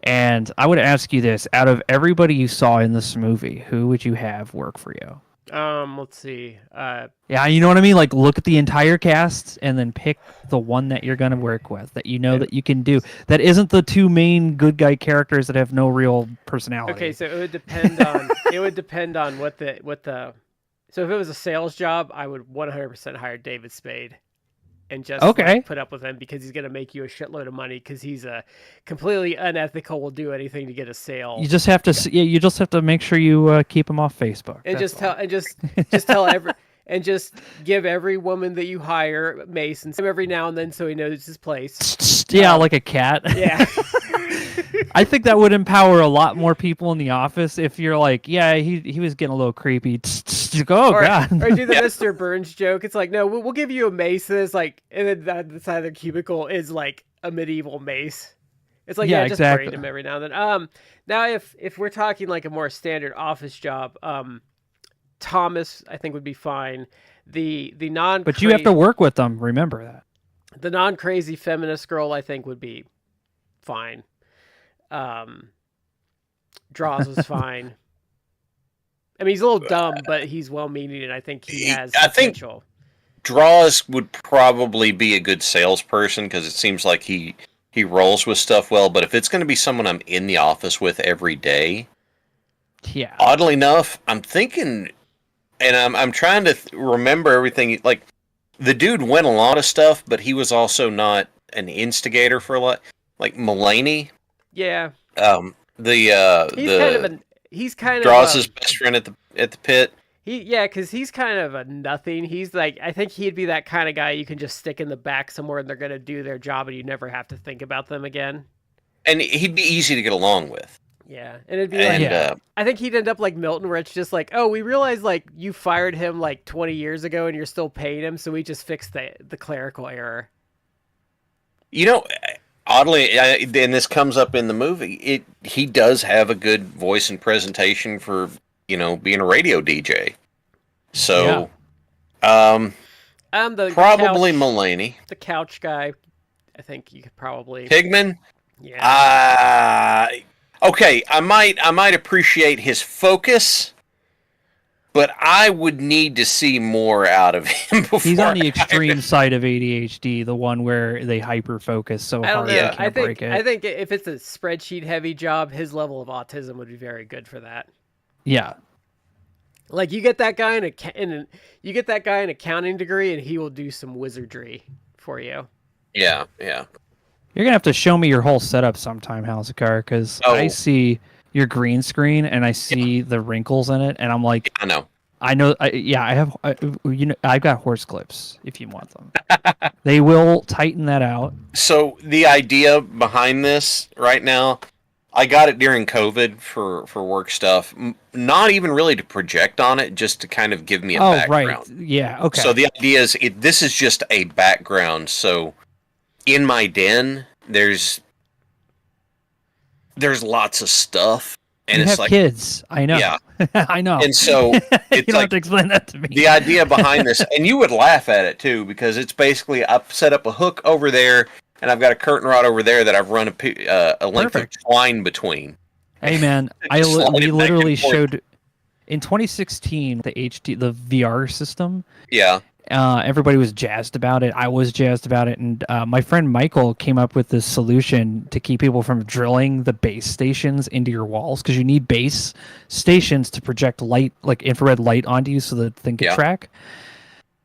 And I would ask you this: out of everybody you saw in this movie, who would you have work for you? Let's see. Yeah, you know what I mean? Like, look at the entire cast and then pick the one that you're going to work with, that that you can do. That isn't the two main good guy characters that have no real personality. Okay, so it would depend on what the so if it was a sales job, I would 100% hire David Spade and just like, put up with him, because he's going to make you a shitload of money, because he's a completely unethical, will do anything to get a sale. You just have to make sure you keep him off Facebook. And just give every woman that you hire mace and every now and then, so he knows his place. Yeah, like a cat. Yeah. I think that would empower a lot more people in the office if you're like, yeah, he was getting a little creepy. God. Or do the Mr. Burns joke. It's like, no, we'll give you a mace. That's like, and then the side of the cubicle is like a medieval mace. It's like, just exactly. braid him every now and then. Now if we're talking like a more standard office job, Thomas I think would be fine. The non. But you have to work with them. Remember that. The non-crazy feminist girl, I think, would be fine. Draws was fine. I mean, he's a little dumb, but he's well-meaning, and I think he has potential. Draws would probably be a good salesperson because it seems like he rolls with stuff well. But if it's going to be someone I'm in the office with every day, yeah. Oddly enough, I'm thinking, and I'm trying to remember everything. Like the dude went a lot of stuff, but he was also not an instigator for a lot. Like Mulaney. Yeah. He's kind of Draws his best friend at the pit. Because he's kind of a nothing. He's like, I think he'd be that kind of guy you can just stick in the back somewhere and they're going to do their job and you never have to think about them again. And he'd be easy to get along with. Yeah, and it'd be I think he'd end up like Milton, where it's just like, oh, we realized like you fired him like 20 years ago and you're still paying him, so we just fixed the clerical error. You know, oddly, and this comes up in the movie, he does have a good voice and presentation for, being a radio DJ. So, I'm probably Mulaney. The couch guy, I think you could probably... Pigman? Yeah. Okay, I might appreciate his focus, but I would need to see more out of him before. He's on the extreme side of ADHD, the one where they hyper focus so hard they can't break it. I think if it's a spreadsheet heavy job, his level of autism would be very good for that. Yeah. Like you get that guy an accounting degree and he will do some wizardry for you. Yeah. You're going to have to show me your whole setup sometime, Halzakar, because I see your green screen and I see the wrinkles in it, and I'm like, I know. I've got horse clips if you want them. They will tighten that out. So the idea behind this right now, I got it during COVID for work stuff. Not even really to project on it, just to kind of give me a background. Right. Yeah, okay. So the idea is, this is just a background. So in my den, there's lots of stuff. And you it's have like kids. I know. Yeah. I know. And so it's you don't have to explain that to me. The idea behind this, and you would laugh at it too, because it's basically I've set up a hook over there, and I've got a curtain rod over there that I've run a length of twine between. Hey man, we literally showed in 2016 the VR system. Yeah. Everybody was jazzed about it. I was jazzed about it, and my friend Michael came up with this solution to keep people from drilling the base stations into your walls, because you need base stations to project light, like infrared light, onto you so the thing can track.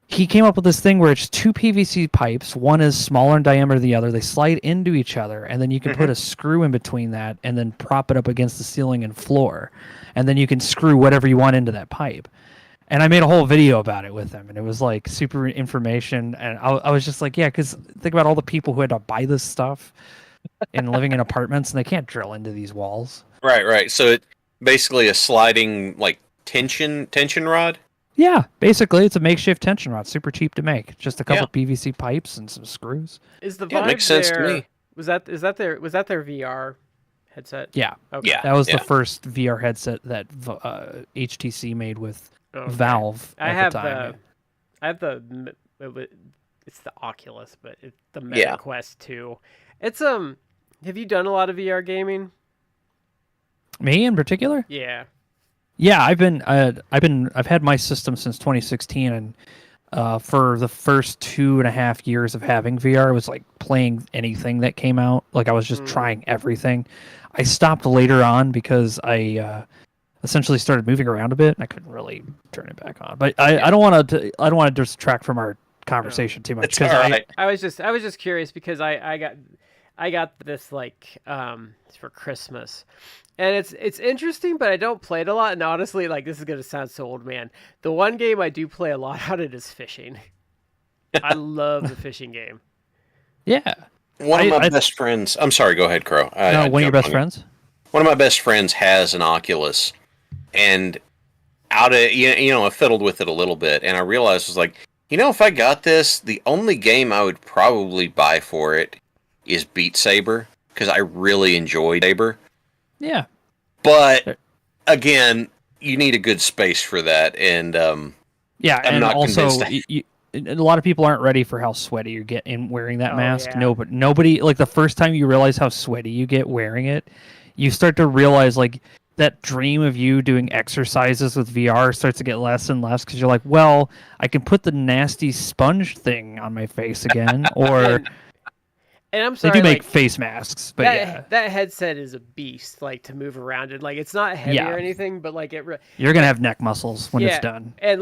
He came up with this thing where it's two PVC pipes. One is smaller in diameter than the other. They slide into each other, and then you can put a screw in between that and then prop it up against the ceiling and floor. And then you can screw whatever you want into that pipe. And I made a whole video about it with him, and it was like super information. And I was just like, yeah, because think about all the people who had to buy this stuff and living in apartments, and they can't drill into these walls. Right. So it's basically a sliding like tension rod. Yeah, basically it's a makeshift tension rod, super cheap to make. Just a couple PVC pipes and some screws. Is the vibe makes sense to me. Was that their VR headset? Yeah. Okay. Yeah. That was the first VR headset that HTC made with Valve at the time. It's the Oculus, but it's the Meta Quest 2. It's have you done a lot of VR gaming? Me in particular? Yeah. Yeah, I've had my system since 2016, and for the first 2.5 years of having VR, it was like playing anything that came out. Like I was just trying everything. I stopped later on because I essentially started moving around a bit, and I couldn't really turn it back on. But I don't want to distract from our conversation too much. I was just curious because I got this like for Christmas. And it's interesting, but I don't play it a lot. And honestly, like, this is going to sound so old, man. The one game I do play a lot on it is fishing. I love the fishing game. Yeah. One of my best friends... I'm sorry, go ahead, Crow. One of your best friends? One of my best friends has an Oculus. And I fiddled with it a little bit. And I realized, I was like, if I got this, the only game I would probably buy for it is Beat Saber. Because I really enjoy Saber. Yeah. But again, you need a good space for that, and I'm not also convinced. a lot of people aren't ready for how sweaty you get in wearing that mask. Yeah. No, but nobody, like, the first time you realize how sweaty you get wearing it, you start to realize, like, that dream of you doing exercises with VR starts to get less and less because you're like, well, I can put the nasty sponge thing on my face again, or And I'm they sorry, do make like, face masks, but that headset is a beast, like, to move around in. Like, it's not heavy or anything, but like you're gonna have neck muscles when it's yeah, done. and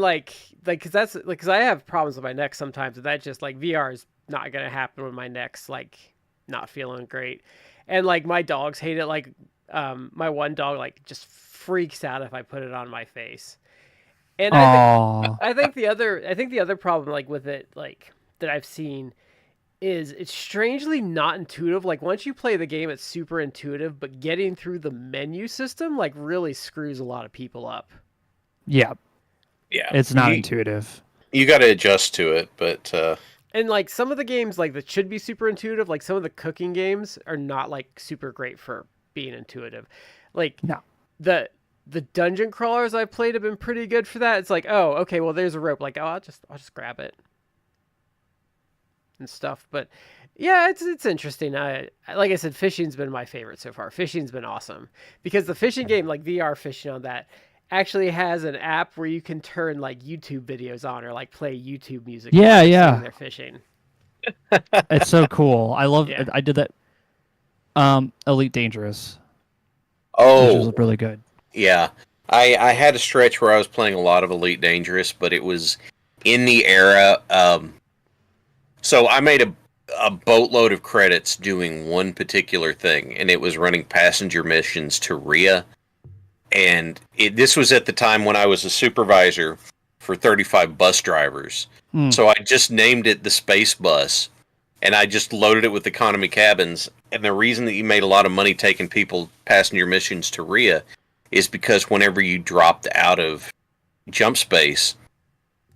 because I have problems with my neck sometimes, and that just like VR is not gonna happen when my neck's like not feeling great, and like my dogs hate it. Like, my one dog like just freaks out if I put it on my face, and I think the other problem like with it like that I've seen is it's strangely not intuitive. Like once you play the game, it's super intuitive, but getting through the menu system like really screws a lot of people up. Yeah, it's not intuitive. You got to adjust to it, but and like some of the games like that should be super intuitive, like some of the cooking games are not like super great for being intuitive. Like no. The dungeon crawlers I played have been pretty good for that. It's like, oh, okay, well there's a rope. Like, oh, I'll just grab it and stuff. But yeah, it's interesting. I like I said, fishing's been my favorite so far. Fishing's been awesome because the fishing game, like VR fishing on that, actually has an app where you can turn like YouTube videos on or like play YouTube music. Yeah. They're fishing. It's so cool. I love. I did that. Elite Dangerous. Oh, which was really good. Yeah, I had a stretch where I was playing a lot of Elite Dangerous, but it was in the era. So I made a boatload of credits doing one particular thing, and it was running passenger missions to Rhea. And this was at the time when I was a supervisor for 35 bus drivers. So I just named it the Space Bus, and I just loaded it with economy cabins. And the reason that you made a lot of money taking people passenger missions to Rhea is because whenever you dropped out of jump space,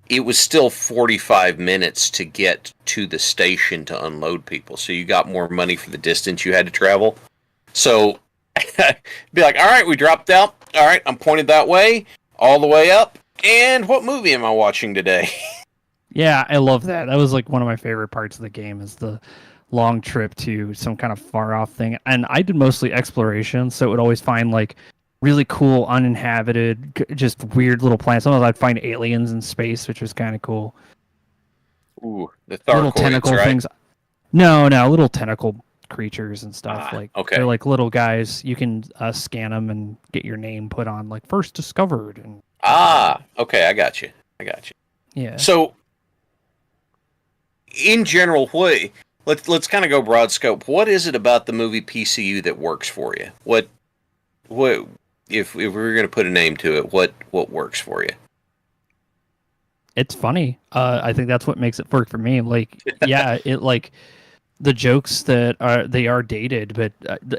it was still 45 minutes to get to the station to unload people. So you got more money for the distance you had to travel. So be like, all right, we dropped out. All right, I'm pointed that way, all the way up. And what movie am I watching today? Yeah, I love that. That was like one of my favorite parts of the game is the long trip to some kind of far off thing. And I did mostly exploration, so it would always find like really cool, uninhabited, just weird little planets. Sometimes I'd find aliens in space, which was kind of cool. Ooh, the little tentacle right? things. No, little tentacle creatures and stuff. Okay. They're like little guys. You can scan them and get your name put on, like first discovered. And okay, I got you. Yeah. So, in general, let's kind of go broad scope. What is it about the movie PCU that works for you? What if we were going to put a name to it, what works for you? It's funny. I think that's what makes it work for me. Like, yeah, it like the jokes that are dated, but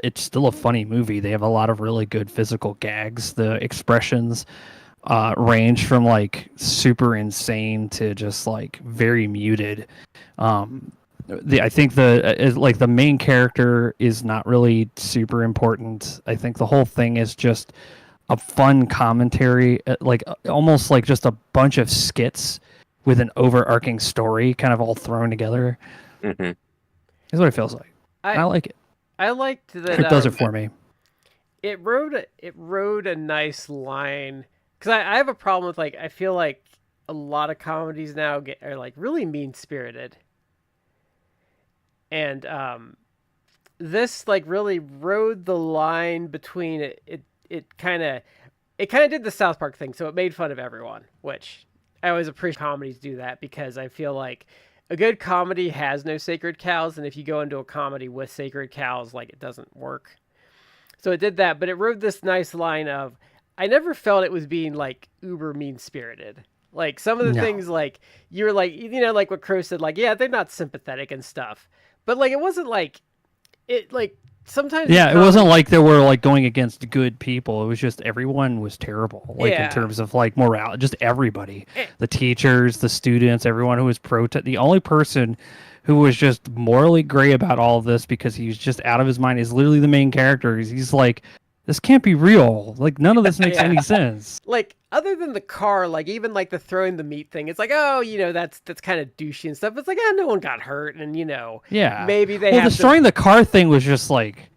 it's still a funny movie. They have a lot of really good physical gags. The expressions range from like super insane to just like very muted. I think the main character is not really super important. I think the whole thing is just a fun commentary, like almost like just a bunch of skits with an overarching story, kind of all thrown together. Mm-hmm. Is what it feels like. I like it. I liked that it does it for me. It rode a nice line because I have a problem with like I feel like a lot of comedies now are like really mean spirited. And this like really rode the line between it kind of did the South Park thing, so it made fun of everyone, which I always appreciate comedies do that because I feel like a good comedy has no sacred cows, and if you go into a comedy with sacred cows, like it doesn't work. So it did that, but it rode this nice line of I never felt it was being like uber mean spirited. Like some of the things like you were like like what Crow said, like yeah, they're not sympathetic and stuff. But like it wasn't like it like sometimes it wasn't like they were like going against good people. It was just everyone was terrible, like in terms of like morale. Just everybody, the teachers, the students, everyone who was the only person who was just morally gray about all of this because he was just out of his mind is literally the main character. He's like this can't be real. Like, none of this makes Yeah. any sense. Like, other than the car, like, even, like, the throwing the meat thing, it's like, oh, that's kind of douchey and stuff. It's like, no one got hurt, and, Yeah. maybe they Well, have destroying the car thing was just like,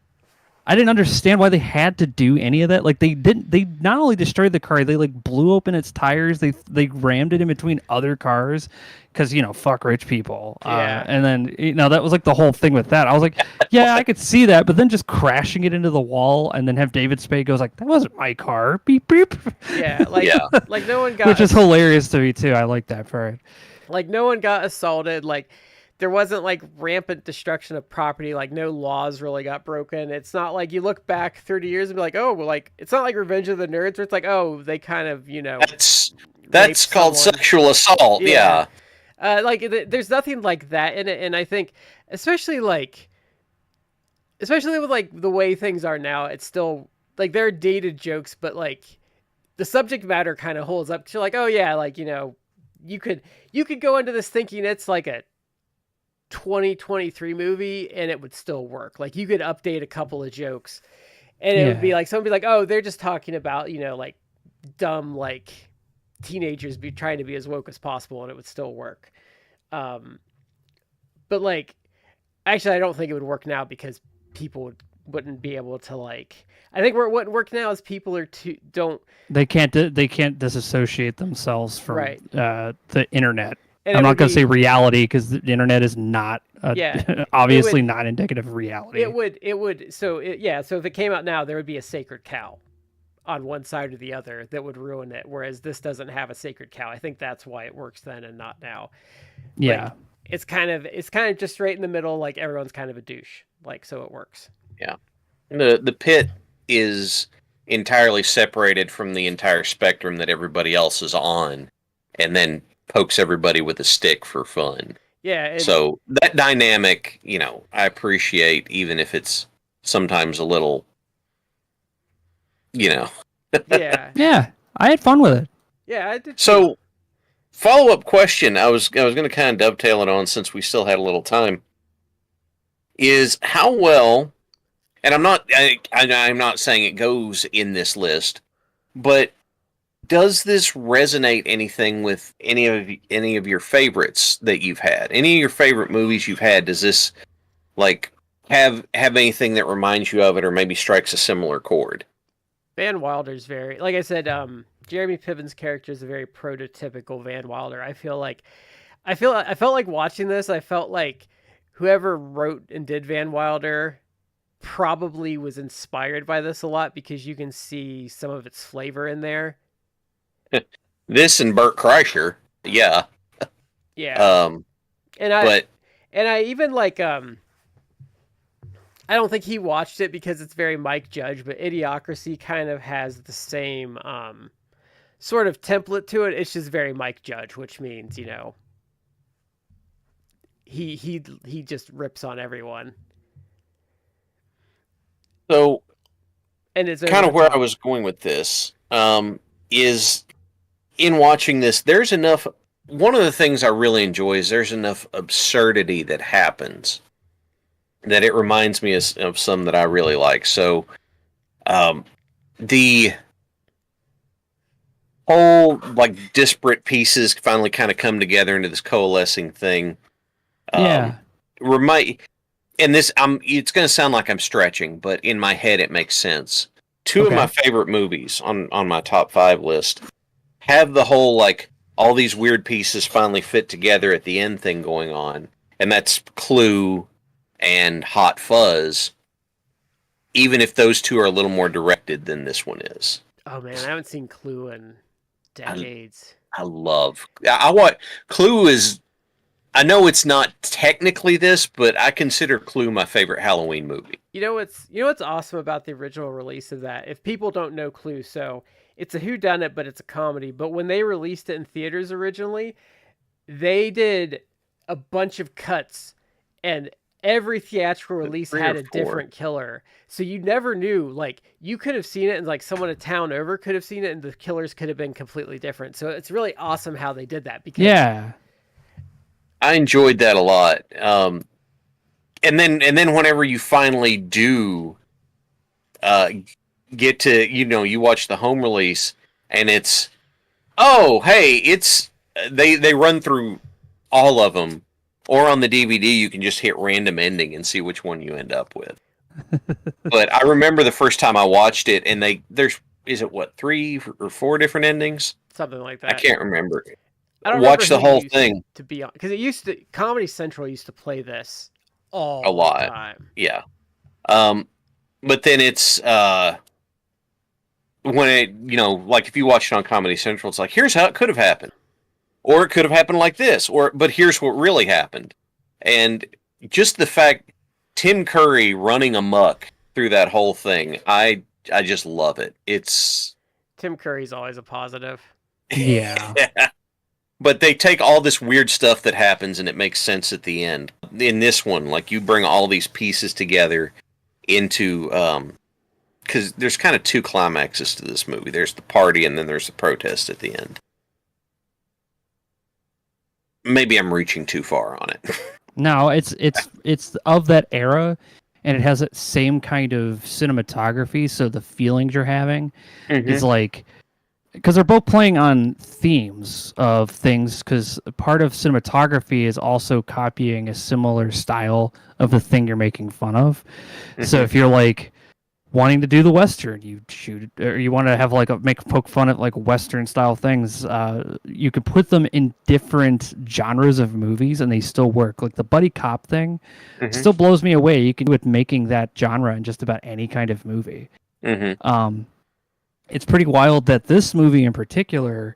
I didn't understand why they had to do any of that. Like, they didn't. They not only destroyed the car, they like blew open its tires. They rammed it in between other cars, because fuck rich people. Yeah. And then that was like the whole thing with that. I was like, yeah, I could see that, but then just crashing it into the wall and then have David Spade goes like, that wasn't my car. Beep beep. Yeah, like, Yeah. like no one got Which is hilarious to me too. I like that part. like no one got assaulted. Like, there wasn't like rampant destruction of property. Like, no laws really got broken. It's not like you look back 30 years and be like, oh, well, like, it's not like Revenge of the Nerds where it's like, oh, they kind of That's raped called someone. sexual assault. Yeah. Like, there's nothing like that in it, and I think especially with like the way things are now, it's still like there are dated jokes, but like the subject matter kind of holds up to like, oh yeah, like you could go into this thinking it's like a 2023 movie and it would still work. Like, you could update a couple of jokes and it would be like, someone would be like, oh, they're just talking about like dumb like teenagers be trying to be as woke as possible, and it would still work. But like, actually, I don't think it would work now because people wouldn't be able to like. I think where it wouldn't work now is people are don't. They can't disassociate themselves from Right. The internet. And I'm it not would going to be- say reality because the internet is not obviously not indicative of reality. It would. So if it came out now, there would be a sacred cow on one side or the other that would ruin it. Whereas this doesn't have a sacred cow. I think that's why it works then and not now. Yeah. Like, it's kind of just right in the middle. Like, everyone's kind of a douche. Like, so it works. Yeah. The pit is entirely separated from the entire spectrum that everybody else is on, and then pokes everybody with a stick for fun. Yeah. So that dynamic, I appreciate, even if it's sometimes a little, Yeah. Yeah. I had fun with it. Yeah. I did. So, follow-up question, I was going to kind of dovetail it on since we still had a little time, is how well, and I'm not saying it goes in this list, but does this resonate anything with any of your favorites that you've had? Any of your favorite movies you've had, does this like have anything that reminds you of it or maybe strikes a similar chord? Van Wilder's very, like I said, Jeremy Piven's character is a very prototypical Van Wilder. I felt like watching this, I felt like whoever wrote and did Van Wilder probably was inspired by this a lot, because you can see some of its flavor in there. This and Burt Kreischer, yeah. Yeah. And I even like, I don't think he watched it because it's very Mike Judge, but Idiocracy kind of has the same sort of template to it. It's just very Mike Judge, which means, he just rips on everyone. So, And it's kind of where I was going with this is, in watching this, there's enough. One of the things I really enjoy is there's enough absurdity that happens that it reminds me of some that I really like. So, the whole like disparate pieces finally kind of come together into this coalescing thing. Yeah. And this, it's going to sound like I'm stretching, but in my head it makes sense. Two of Okay. my favorite movies on my top 5 list have the whole, like, all these weird pieces finally fit together at the end thing going on. And that's Clue and Hot Fuzz, even if those two are a little more directed than this one is. Oh man, I haven't seen Clue in decades. I watch Clue is, I know it's not technically this, but I consider Clue my favorite Halloween movie. You know what's awesome about the original release of that? If people don't know Clue, so it's a whodunit, but it's a comedy. But when they released it in theaters originally, they did a bunch of cuts, and every theatrical release 3 had or a 4. different killer. So you never knew. Like, you could have seen it, and like someone a town over could have seen it, and the killers could have been completely different. So it's really awesome how they did that. Because Yeah. I enjoyed that a lot. And then whenever you finally do get to, you watch the home release and it's, oh, hey, it's they run through all of them, or on the DVD you can just hit random ending and see which one you end up with. But I remember the first time I watched it, and there's is it what 3 or 4 different endings? Something like that. I can't remember. I don't Watch the remember whole thing to be on, because it used to Comedy Central used to play this all a lot. the time. Yeah. But then it's when it, like if you watch it on Comedy Central, it's like, here's how it could have happened, or it could have happened like this, but here's what really happened. And just the fact Tim Curry running amok through that whole thing, I just love it. It's Tim Curry's always a positive. Yeah. But they take all this weird stuff that happens and it makes sense at the end. In this one, like, you bring all these pieces together into because there's kind of 2 climaxes to this movie. There's the party and then there's the protest at the end. Maybe I'm reaching too far on it. No, it's of that era, and it has that same kind of cinematography. So the feelings you're having is like, because they're both playing on themes of things. Because part of cinematography is also copying a similar style of the thing you're making fun of. So if you're like wanting to do the Western, you shoot it, or you want to have like poke fun at like Western style things, you could put them in different genres of movies and they still work. Like the buddy cop thing still blows me away. You can do it making that genre in just about any kind of movie. It's pretty wild that this movie in particular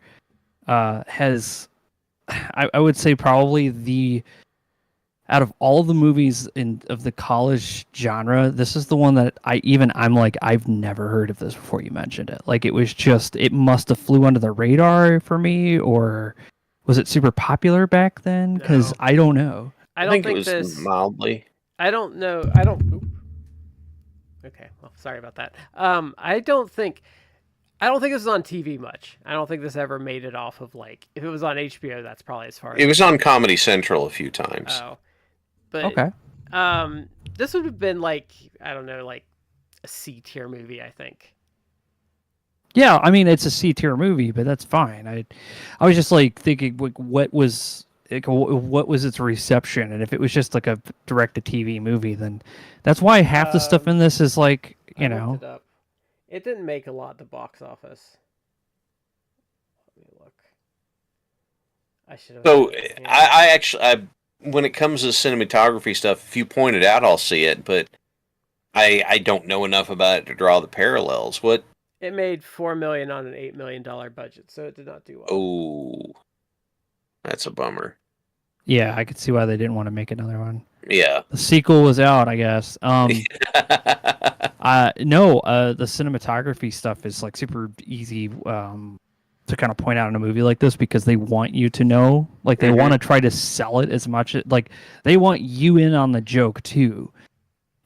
has, I would say, probably out of all the movies of the college genre, this is the one that I'm like, I've never heard of this before you mentioned it. Like, it must have flew under the radar for me, or was it super popular back then? Because I don't know. I think it was this mildly. I don't know. Okay, well, sorry about that. I don't think this was on TV much. I don't think this ever made it off of, like, if it was on HBO, that's probably as far as It was on Comedy Central a few times. Oh. But Okay. This would have been like, I don't know, like a C tier movie, I think. Yeah, I mean, it's a C tier movie, but that's fine. I was just like thinking, like, what was its reception, and if it was just like a direct to TV movie, then that's why half the stuff in this is like, I looked it up. It didn't make a lot at the box office. Let me look. I should have. So I actually, when it comes to cinematography stuff, if you point it out, I'll see it, but I don't know enough about it to draw the parallels. What? It made $4 million on an $8 million budget, so it did not do well. Oh, that's a bummer. Yeah, I could see why they didn't want to make another one. Yeah. The sequel was out, I guess. No, the cinematography stuff is like super easy to kind of point out in a movie like this, because they want you to know, like, they want to try to sell it as much, like, they want you in on the joke too.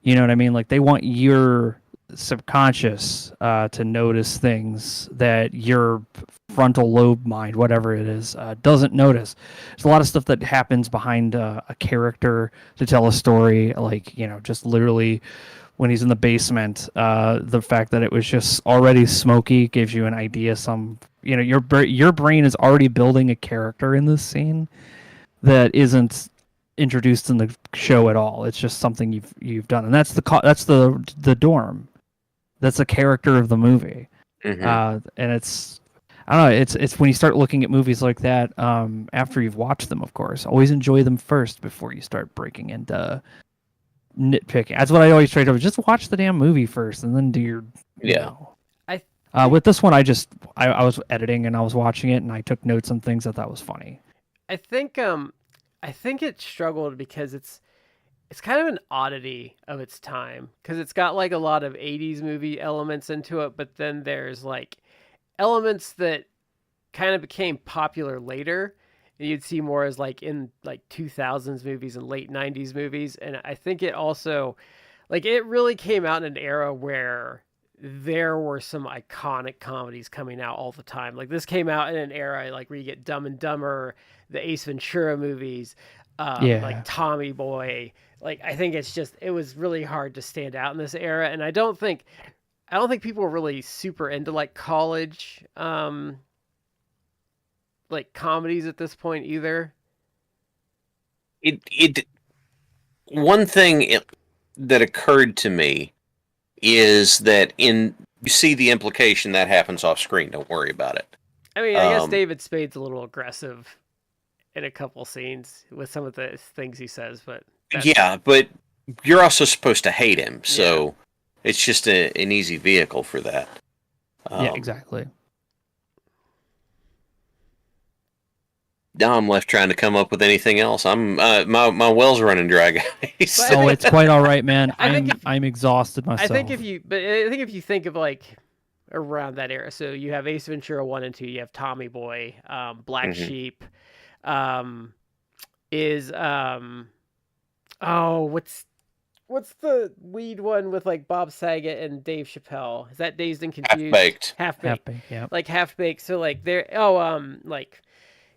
You know what I mean? Like, they want your subconscious to notice things that your frontal lobe mind, whatever it is, doesn't notice. There's a lot of stuff that happens behind a character to tell a story, like, just literally when he's in the basement, the fact that it was just already smoky gives you an idea. Your brain is already building a character in this scene that isn't introduced in the show at all. It's just something you've done, and that's the dorm. That's the character of the movie, and it's, I don't know. It's when you start looking at movies like that, after you've watched them, of course. Always enjoy them first before you start breaking into nitpicking. That's what I always try to do. Just watch the damn movie first, and then do your with this one, I was editing and I was watching it, and I took notes on things I thought was funny. I think it struggled because it's kind of an oddity of its time, because it's got like a lot of 80s movie elements into it, but then there's like elements that kind of became popular later, and you'd see more as like in like 2000s movies and late 90s movies. And I think it also, like, it really came out in an era where there were some iconic comedies coming out all the time. Like, this came out in an era like where you get Dumb and Dumber, the Ace Ventura movies, like Tommy Boy. Like, I think it was really hard to stand out in this era. And I don't think I don't think people were really super into like college like comedies at this point either. It one thing that occurred to me is that you see the implication that happens off screen. Don't worry about it. I mean, I guess David Spade's a little aggressive in a couple scenes with some of the things he says, but yeah, but you're also supposed to hate him, so it's just an easy vehicle for that. Yeah, exactly. Now I'm left trying to come up with anything else. I'm my well's running dry, guys. Oh, it's quite all right, man. I'm exhausted myself. I think if you think of like around that era, so you have Ace Ventura 1 and 2, you have Tommy Boy, Black Sheep, what's the weed one with like Bob Saget and Dave Chappelle? Is that Dazed and Confused? Half Baked, yeah. Like Half Baked. So like like,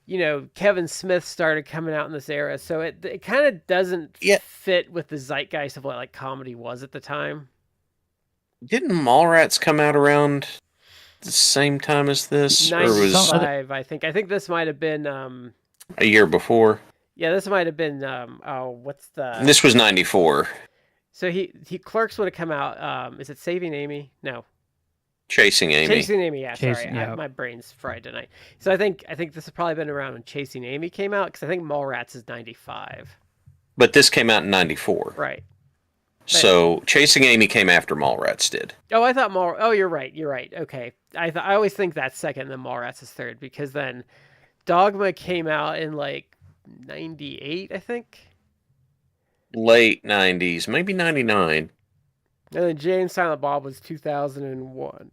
you know, Kevin Smith started coming out in this era, so it kind of doesn't fit with the zeitgeist of what like comedy was at the time. Didn't Mallrats come out around the same time as this? 95, I think. I think this might have been a year before. Yeah, this might have been This was 94. So he Clerks would have come out. Is it Saving Amy? No. Chasing Amy. Chasing Amy, yeah. Sorry, yeah. my brain's fried tonight. So I think this has probably been around when Chasing Amy came out, because I think Mallrats is 95. But this came out in 94. Right. So Chasing Amy came after Mallrats did. Oh, I thought Oh, you're right. Okay. I always think that's second, then Mallrats is third, because then Dogma came out in like 98, I think. Late 90s, maybe 99. And then Jay and Silent Bob was 2001.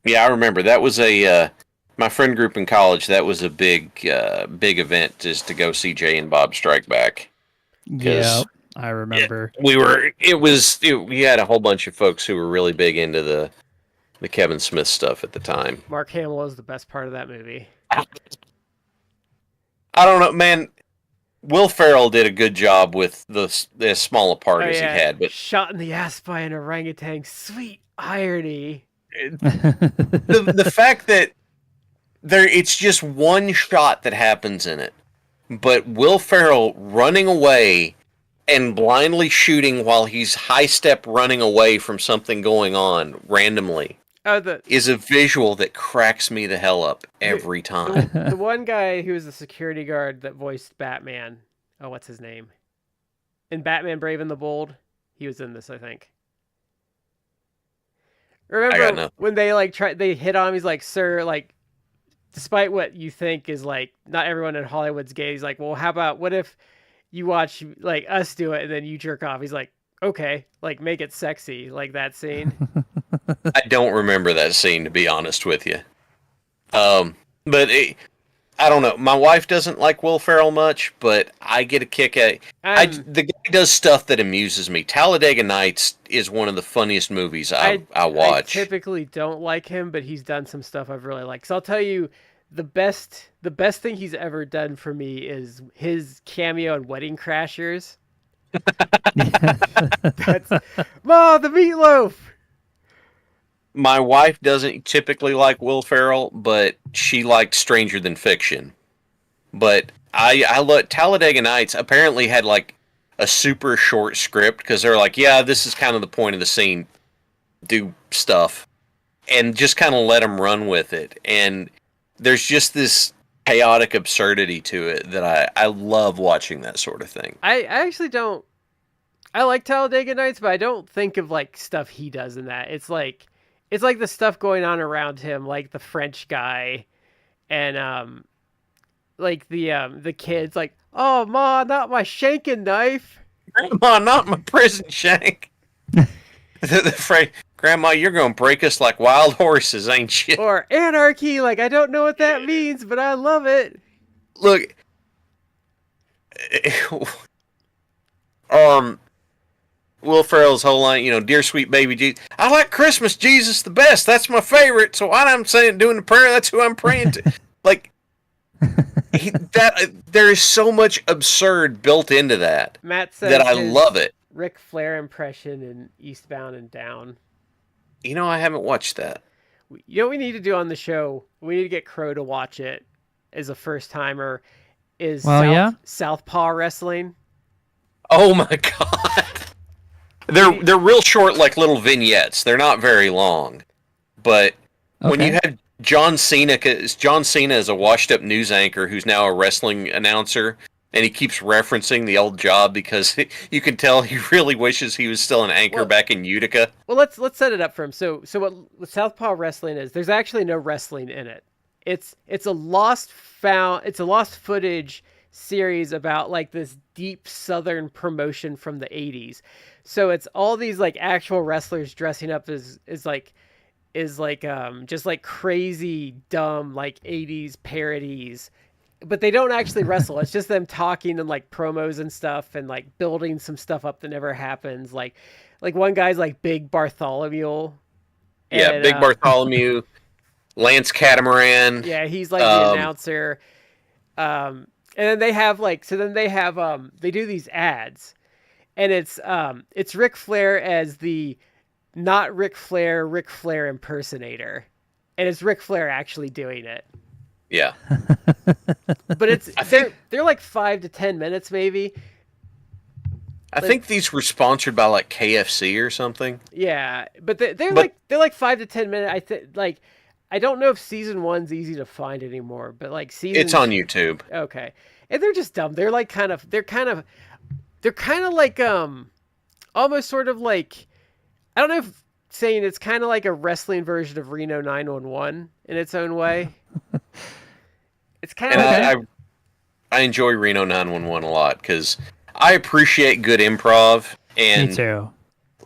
Yeah, I remember. That was my friend group in college, that was a big event, just to go see Jay and Bob Strike Back. Yeah, I remember. We had a whole bunch of folks who were really big into the Kevin Smith stuff at the time. Mark Hamill is the best part of that movie. I don't know, man. Will Ferrell did a good job with the smaller parties he had, but shot in the ass by an orangutan. Sweet irony. The fact that it's just one shot that happens in it, but Will Ferrell running away and blindly shooting while he's high step running away from something going on randomly is a visual that cracks me the hell up every time. The one guy who was the security guard that voiced Batman, what's his name? In Batman Brave and the Bold, he was in this, I think. Remember when they they hit on him, he's like, "Sir, like, despite what you think is like, not everyone in Hollywood's gay." He's like, "Well, what if you watch like us do it and then you jerk off?" He's like, "Okay, like make it sexy," like that scene. I don't remember that scene, to be honest with you. But I don't know. My wife doesn't like Will Ferrell much, but I get a kick at it. The guy does stuff that amuses me. Talladega Nights is one of the funniest movies I watch. I typically don't like him, but he's done some stuff I've really liked. So I'll tell you, the best thing he's ever done for me is his cameo in Wedding Crashers. That's Ma, the meatloaf. My wife doesn't typically like Will Ferrell, but she liked Stranger Than Fiction. But I love Talladega Nights. Apparently had like a super short script, because they're like, yeah, this is kind of the point of the scene. Do stuff, and just kind of let them run with it. And there's just this chaotic absurdity to it that I love watching that sort of thing. I actually don't. I like Talladega Nights, but I don't think of like stuff he does in that. It's like the stuff going on around him, like the French guy, and like the kids, like, "Oh, Ma, not my shanking knife." Grandma, not my prison shank. Grandma, you're gonna break us like wild horses, ain't you? Or anarchy, like, I don't know what that means, but I love it. Look, Will Ferrell's whole line, dear sweet baby Jesus. I like Christmas Jesus the best. That's my favorite. So when I'm doing the prayer, that's who I'm praying to. Like, there is so much absurd built into that. Matt says that I love it. Ric Flair impression in Eastbound and Down. I haven't watched that. You know what we need to do on the show? We need to get Crow to watch it as a first timer. Is Well, yeah. Southpaw Wrestling? Oh my god. They're real short, like little vignettes. They're not very long. But when you have John Cena is a washed up news anchor who's now a wrestling announcer, and he keeps referencing the old job because you can tell he really wishes he was still an anchor back in Utica. Well, let's set it up for him. So what Southpaw Wrestling is? There's actually no wrestling in it. It's a lost footage series about like this deep Southern promotion from the 80s. So it's all these like actual wrestlers dressing up as just like crazy dumb like 80s parodies, but they don't actually wrestle. It's just them talking and like promos and stuff and like building some stuff up that never happens. Like one guy's like Big Bartholomew. Yeah, Big Bartholomew, Lance Catamaran. Yeah, he's like the announcer. And then they have they do these ads, and it's Ric Flair as the not Ric Flair impersonator, and it's Ric Flair actually doing it. Yeah, but they're like 5 to 10 minutes maybe. I think these were sponsored by like KFC or something. Yeah, but they're like 5 to 10 minutes. I don't know if season 1's easy to find anymore, but like it's on YouTube. Okay, and they're just dumb. They're kind of like almost sort of like, I don't know if saying it's kind of like a wrestling version of Reno 911 in its own way. It's kind of I enjoy Reno 911 a lot because I appreciate good improv. And me too.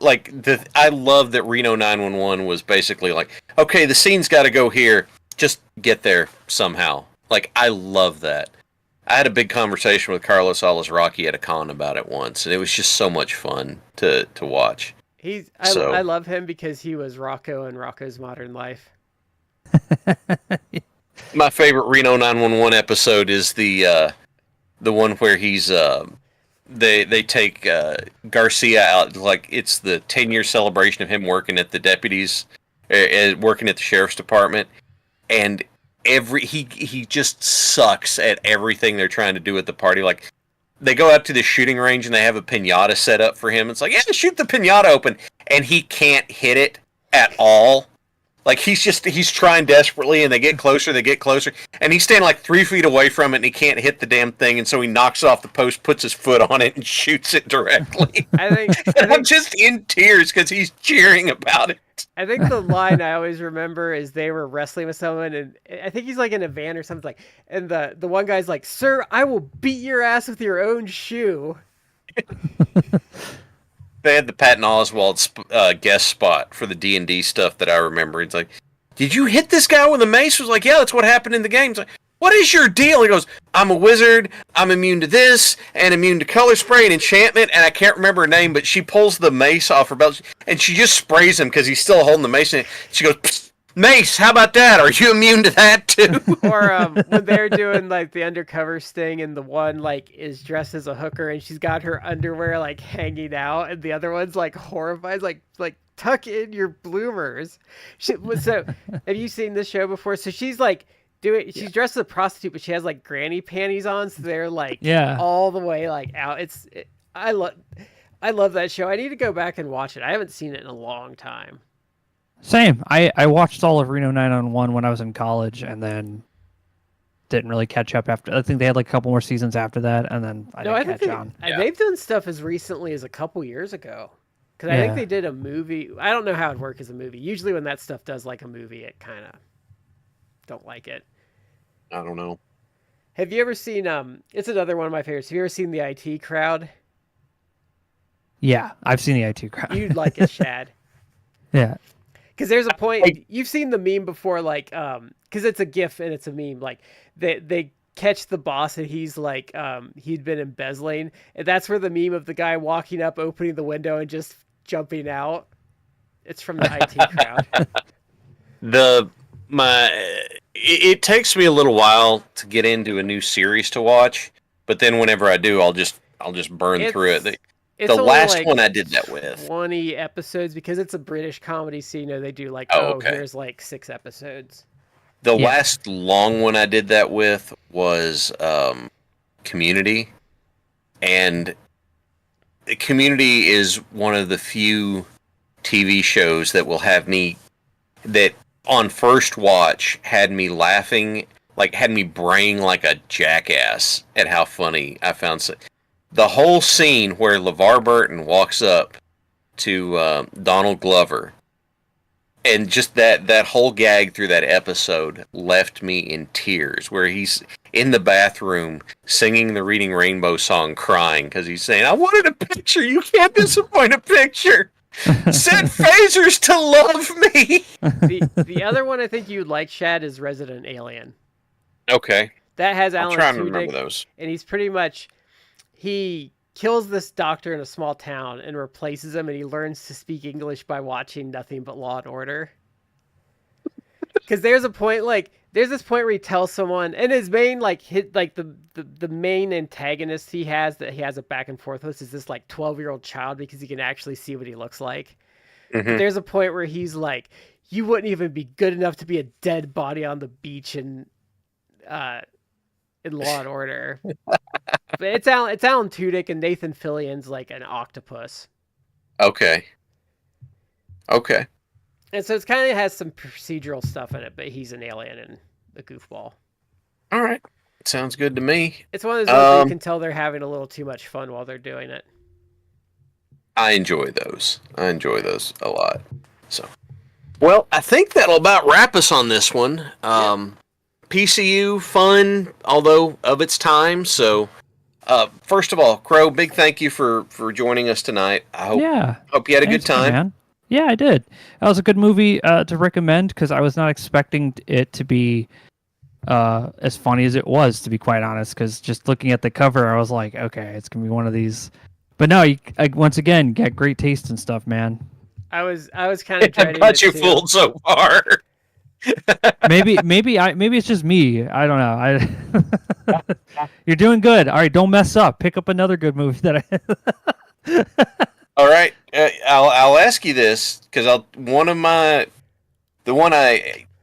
Like I love that Reno 911 was basically like, okay, the scene's got to go here, just get there somehow. Like I love that. I had a big conversation with Carlos Alazraqui at a con about it once, and it was just so much fun to watch. I love him because he was Rocco in Rocco's Modern Life. My favorite Reno 911 episode is the one where he's they take Garcia out, like it's the 10-year celebration of him working at the working at the sheriff's department, and he just sucks at everything they're trying to do at the party. Like they go out to the shooting range and they have a piñata set up for him. It's like, yeah, shoot the piñata open, and he can't hit it at all. Like he's trying desperately, and they get closer, and he's standing like 3 feet away from it, and he can't hit the damn thing, and so he knocks it off the post, puts his foot on it, and shoots it directly. I think I'm just in tears because he's cheering about it. I think the line I always remember is they were wrestling with someone, and I think he's like in a van or something, like, and the one guy's like, "Sir, I will beat your ass with your own shoe." They had the Patton Oswalt guest spot for the D&D stuff that I remember. It's like, did you hit this guy with a mace? I was like, yeah, that's what happened in the game. It's like, what is your deal? He goes, I'm a wizard. I'm immune to this and immune to color spray and enchantment. And I can't remember her name, but she pulls the mace off her belt and she just sprays him because he's still holding the mace. And she goes, Psst, mace, how about that? Are you immune to that too? Or when they're doing like the undercover sting, and the one like is dressed as a hooker and she's got her underwear like hanging out, and the other one's like horrified, like tuck in your bloomers. So have you seen this show before? So she's like she's dressed as a prostitute, but she has like granny panties on, so they're like all the way like out. I love that show. I need to go back and watch it. I haven't seen it in a long time. Same. I watched all of Reno 911 when I was in college, and then didn't really catch up after. I think they had like a couple more seasons after that, and then I didn't catch on. They've done stuff as recently as a couple years ago, because I think they did a movie. I don't know how it'd work as a movie. Usually when that stuff does like a movie, it kind of don't like it. I don't know. Have you ever seen it's another one of my favorites. Have you ever seen the IT Crowd? Yeah, I've seen the IT Crowd. You'd like it, Shad. Yeah. Because there's a point, you've seen the meme before, like, because it's a GIF and it's a meme, like, they catch the boss and he's like, he'd been embezzling, and that's where the meme of the guy walking up, opening the window, and just jumping out. It's from the IT Crowd. It takes me a little while to get into a new series to watch, but then whenever I do, I'll just burn through it. It's The only last like one I did that with. 20 episodes because it's a British comedy, so they do like, Oh, okay. here's like 6 episodes. The Yeah. last long one I did that with was Community, and Community is one of the few TV shows that will have me that on first watch had me laughing, like had me braying like a jackass at how funny I found. The whole scene where LeVar Burton walks up to Donald Glover, and just that whole gag through that episode left me in tears. Where he's in the bathroom singing the Reading Rainbow song, crying because he's saying, "I wanted a picture. You can't disappoint a picture. Send phasers to love me." The other one I think you'd like, Shad, is Resident Alien. Okay, That has I'm Alan trying to remember Tudyk, those. and he's pretty much he kills this doctor in a small town and replaces him, and he learns to speak English by watching nothing but Law and Order. Because there's this point where he tells someone, and his main the main antagonist he has that he has a back and forth with is this like 12-year-old child because he can actually see what he looks like. But there's a point where he's like, "You wouldn't even be good enough to be a dead body on the beach in Law and Order." But it's Alan Tudyk, and Nathan Fillion's like an octopus. Okay. And so it kind of has some procedural stuff in it, but he's an alien and a goofball. All right. Sounds good to me. It's one of those ones where you can tell they're having a little too much fun while they're doing it. I enjoy those. A lot. So, well, I think that'll about wrap us on this one. PCU, fun, although of its time. So, first of all, Crow, big thank you for joining us tonight. I hope you had a good time. Man. Yeah, I did. That was a good movie to recommend because I was not expecting it to be as funny as it was, to be quite honest. Because just looking at the cover, I was like, okay, it's gonna be one of these. But no, once again, get great taste and stuff, man. I was kind of dreading Got you too. fooled so far. maybe it's just me. I don't know. You're doing good. All right, don't mess up. Pick up another good movie that I. All right, I'll ask you this because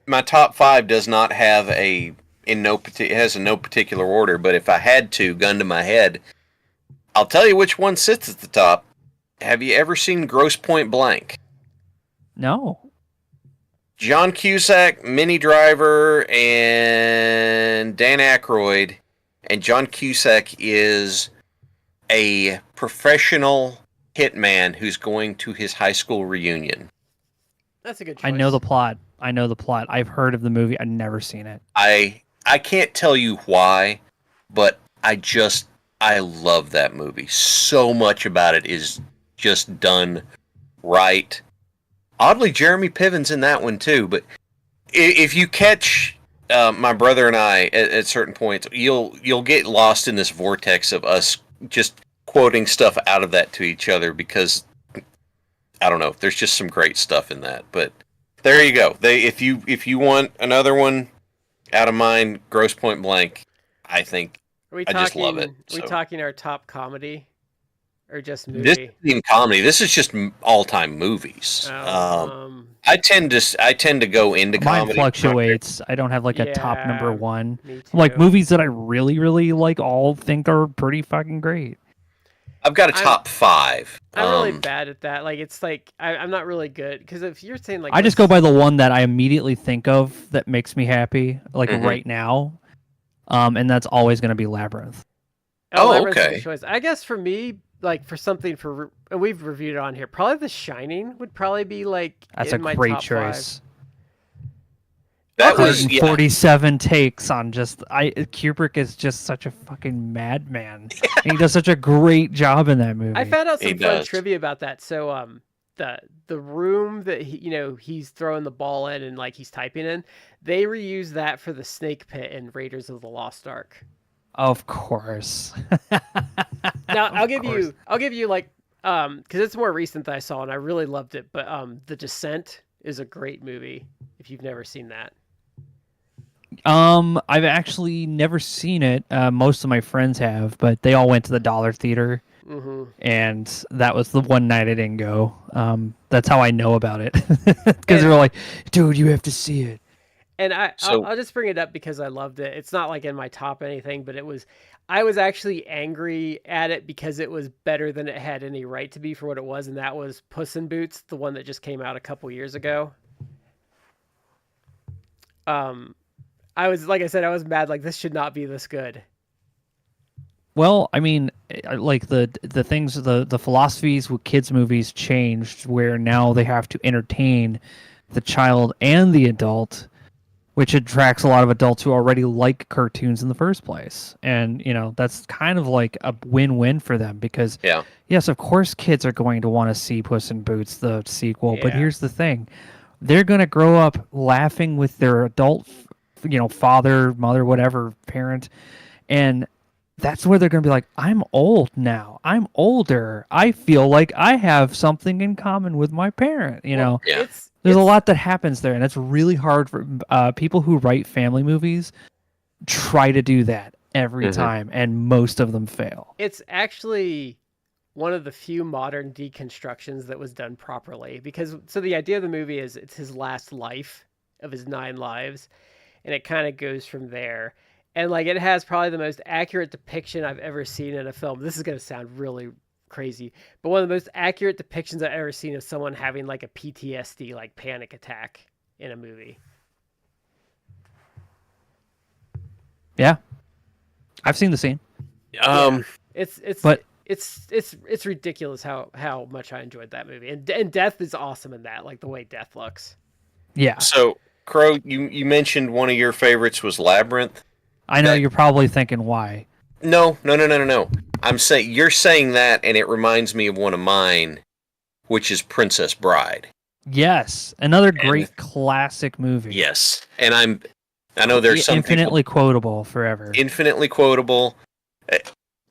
my top 5 does not have it has no particular order. But if I had to, gun to my head, I'll tell you which one sits at the top. Have you ever seen Grosse Point Blank? No. John Cusack, Minnie Driver, and Dan Aykroyd. And John Cusack is a professional hitman who's going to his high school reunion. That's a good choice. I know the plot. I've heard of the movie. I've never seen it. I can't tell you why, but I love that movie. So much about it is just done right. Oddly, Jeremy Piven's in that one too. But if you catch my brother and I at certain points, you'll get lost in this vortex of us just quoting stuff out of that to each other because I don't know. There's just some great stuff in that. But there you go. If you want another one out of mine, Grosse Point Blank, I think I just love it. Are we talking our top comedy? Or just movie? This isn't even comedy. This is just all-time movies. I tend to go into comedy. Mine fluctuates. I don't have like a top number one. Me too. Like movies that I really, really like, all think are pretty fucking great. I've got a top 5. I'm really bad at that. Like it's like I'm not really good because if you're saying like I just go by the one that I immediately think of that makes me happy, like right now, and that's always going to be Labyrinth. Labyrinth's a okay. good choice. I guess for me, like for something and we've reviewed it on here, probably The Shining would probably be like That's in a my great top choice. 5. That was 47 takes on Kubrick is just such a fucking madman. And he does such a great job in that movie. I found out some fun trivia about that. So the room that he's throwing the ball in and like he's typing in, they reused that for the snake pit in Raiders of the Lost Ark. Of course. Now I'll give you like because it's more recent that I saw and I really loved it. But The Descent is a great movie if you've never seen that. I've actually never seen it. Most of my friends have, but they all went to the Dollar Theater Mm-hmm. And that was the one night I didn't go. That's how I know about it, because they were like, "Dude, you have to see it." And So I'll just bring it up because I loved it. It's not like in my top anything, but I was actually angry at it because it was better than it had any right to be for what it was, and that was Puss in Boots, the one that just came out a couple years ago. Um, I was, like I said, I was mad. Like, this should not be this good. Well, I mean, like the things, the philosophies with kids movies changed, where now they have to entertain the child and the adult, which attracts a lot of adults who already like cartoons in the first place. And, that's kind of like a win-win for them, because yeah, yes, of course kids are going to want to see Puss in Boots, the sequel, but Yeah. here's the thing. They're going to grow up laughing with their adult, father, mother, whatever, parent, and that's where they're going to be like, I'm old now. I'm older. I feel like I have something in common with my parent, Well, Yeah. There's a it's lot that happens there, and it's really hard for people who write family movies try to do that every Mhm. time, and most of them fail. it's actually one of the few modern deconstructions that was done properly. Because so the idea of the movie is it's his last life of his 9 lives, and it kind of goes from there. And like it has probably the most accurate depiction I've ever seen in a film. This is going to sound really crazy, but one of the most accurate depictions I've ever seen of someone having like a PTSD, like panic attack in a movie. Yeah, I've seen the scene. It's But- it's ridiculous how much I enjoyed that movie. And Death is awesome in that, like the way Death looks. Yeah, So Crow, you mentioned one of your favorites was Labyrinth. I know that- you're probably thinking why. No. I'm saying you're saying that, and it reminds me of one of mine, which is Princess Bride. Yes, another great classic movie. Yes, and I know there's some infinitely quotable forever. infinitely quotable.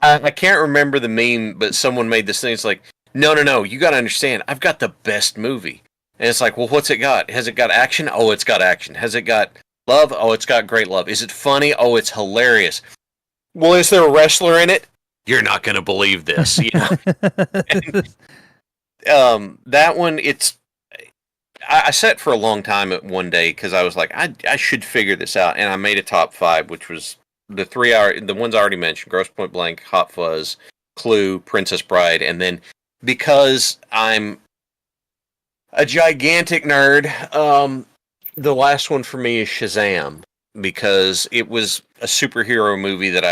I can't remember the meme, but someone made this thing. It's like, no, you got to understand. I've got the best movie, and it's like, well, what's it got? Has it got action? Oh, it's got action. Has it got love? Oh, it's got great love. Is it funny? Oh, it's hilarious. Well, is there a wrestler in it? You're not going to believe this. That one, I sat for a long time at one day because I was like, I should figure this out, and I made a top 5, which was the ones I already mentioned: Grosse Point Blank, Hot Fuzz, Clue, Princess Bride, and then because I'm a gigantic nerd, the last one for me is Shazam, because it was a superhero movie that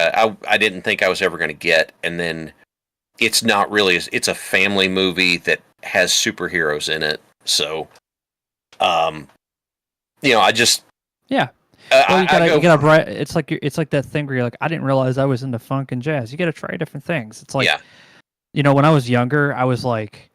I didn't think I was ever going to get, and then it's not really. It's a family movie that has superheroes in it, so I just Yeah. Well, you gotta. It's like that thing where you're like, I didn't realize I was into funk and jazz. You gotta try different things. It's like, when I was younger, I was like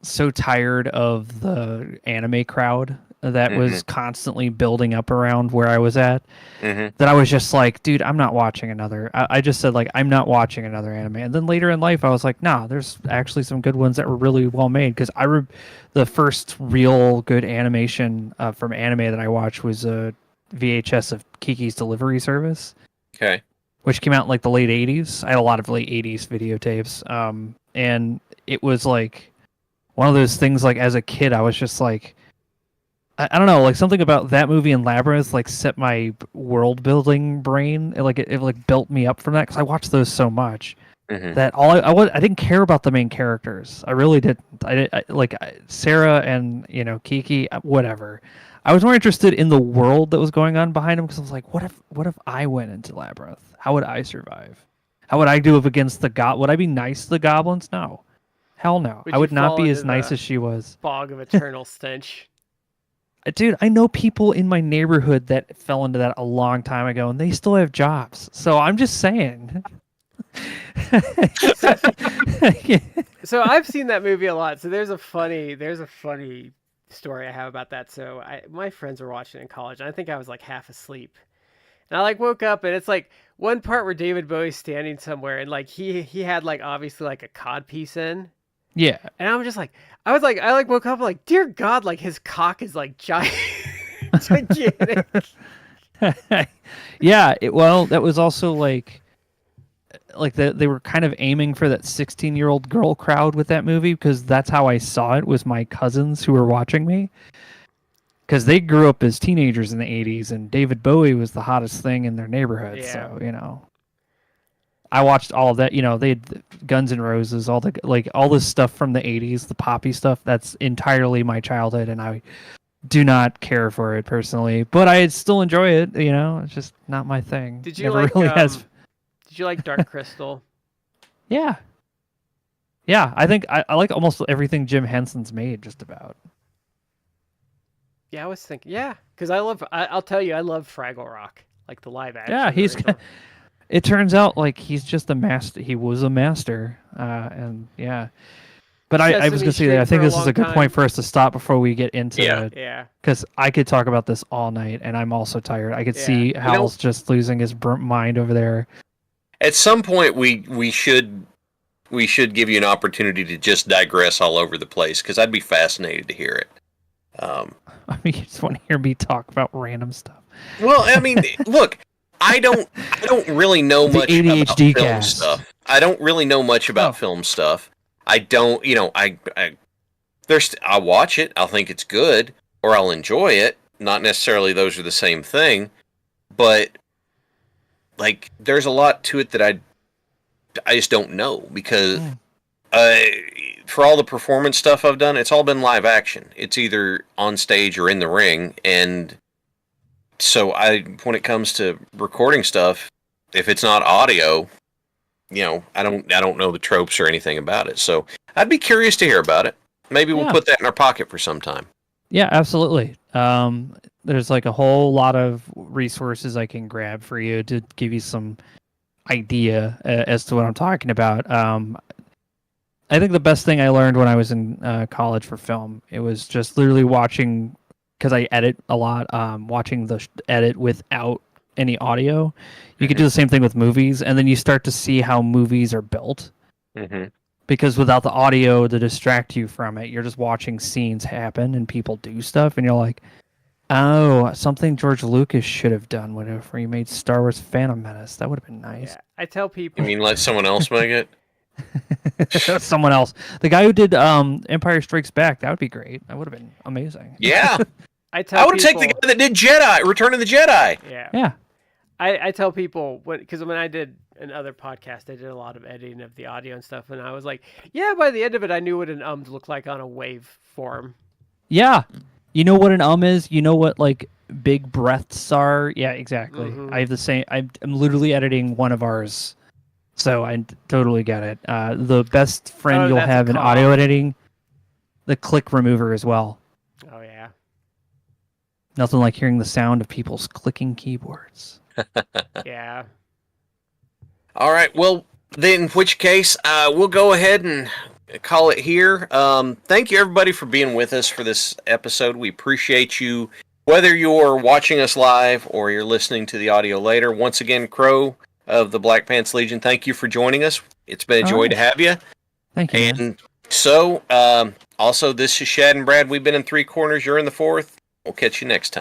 so tired of the anime crowd that was constantly building up around where I was at, that I was just like, dude, I'm not watching another. I just said, like, I'm not watching another anime. And then later in life, I was like, nah, there's actually some good ones that were really well made. Because the first real good animation from anime that I watched was a VHS of Kiki's Delivery Service. Okay. Which came out in like the late 80s. I had a lot of late 80s videotapes. And it was like one of those things, like, as a kid, I was just like, I don't know, like something about that movie and Labyrinth like set my world building brain. It like built me up from that, because I watched those so much that I didn't care about the main characters. I really didn't. Sarah and Kiki, whatever. I was more interested in the world that was going on behind them, because I was like, what if I went into Labyrinth? How would I survive? How would I do up against the Would I be nice to the goblins? No, hell no. I would not be as nice as she was. Fog of eternal stench. Dude, I know people in my neighborhood that fell into that a long time ago, and they still have jobs. So I'm just saying. So I've seen that movie a lot. So there's a funny story I have about that. So my friends were watching it in college, and I think I was like half asleep. And I like woke up, and it's like one part where David Bowie's standing somewhere, and like he had like obviously like a cod piece in. Yeah. And I woke up like, dear God, like his cock is like giant, gigantic. Yeah. Well, that was also like, like they were kind of aiming for that 16-year-old girl crowd with that movie, because that's how I saw it, was my cousins who were watching me, because they grew up as teenagers in the 80s, and David Bowie was the hottest thing in their neighborhood. Yeah. So I watched all of that. They had Guns N' Roses, all this stuff from the 80s, the poppy stuff. That's entirely my childhood, and I do not care for it personally, but I still enjoy it. It's just not my thing. Did you Never like? really has. Did you like Dark Crystal? Yeah. Yeah, I think I like almost everything Jim Henson's made, just about. Yeah, I was thinking. Yeah, because I'll tell you, I love Fraggle Rock, like the live action. Yeah, it turns out like he's just a master. He was a master, and yeah. But I was gonna say that I think this is a good point for us to stop before we get into it. Yeah. Because I could talk about this all night, and I'm also tired. I could see Hal's just losing his mind over there. At some point, we should give you an opportunity to just digress all over the place, because I'd be fascinated to hear it. I mean, you just want to hear me talk about random stuff. Well, I mean, look, I don't really know much about film stuff. I don't really know much about film stuff. I don't, I'll watch it, I'll think it's good, or I'll enjoy it. Not necessarily those are the same thing, but like there's a lot to it that I just don't know, because for all the performance stuff I've done, it's all been live action. It's either on stage or in the ring, and so when it comes to recording stuff, if it's not audio, I don't know the tropes or anything about it. So I'd be curious to hear about it. Maybe we'll put that in our pocket for some time. Yeah, absolutely. There's like a whole lot of resources I can grab for you to give you some idea as to what I'm talking about. I think the best thing I learned when I was in college for film, it was just literally watching, because I edit a lot, watching the edit without any audio. You could do the same thing with movies, and then you start to see how movies are built. Mm-hmm. Because without the audio to distract you from it, you're just watching scenes happen and people do stuff, and you're like, oh, something George Lucas should have done whenever he made Star Wars Phantom Menace. That would have been nice. Yeah, I tell people. You mean let someone else make it? Someone else. The guy who did Empire Strikes Back, that would be great. That would have been amazing. Yeah. I would have taken the guy that did Return of the Jedi. Yeah. Yeah. I tell people, because when I did another podcast, I did a lot of editing of the audio and stuff, and I was like, yeah, by the end of it, I knew what an looked like on a waveform. Yeah. You know what an is? You know what, like, big breaths are? Yeah, exactly. Mm-hmm. I have the same. I'm literally editing one of ours, so I totally get it. The best friend you'll have in audio editing, the click remover as well. Oh, yeah. Nothing like hearing the sound of people's clicking keyboards. Yeah. All right. Well, then, in which case, we'll go ahead and call it here. Thank you, everybody, for being with us for this episode. We appreciate you, whether you're watching us live or you're listening to the audio later. Once again, Crow of the Black Pants Legion, thank you for joining us. It's been a joy to have you. Thank you. And so, also, this is Shad and Brad. We've been in 3 Corners. You're in the 4th. We'll catch you next time.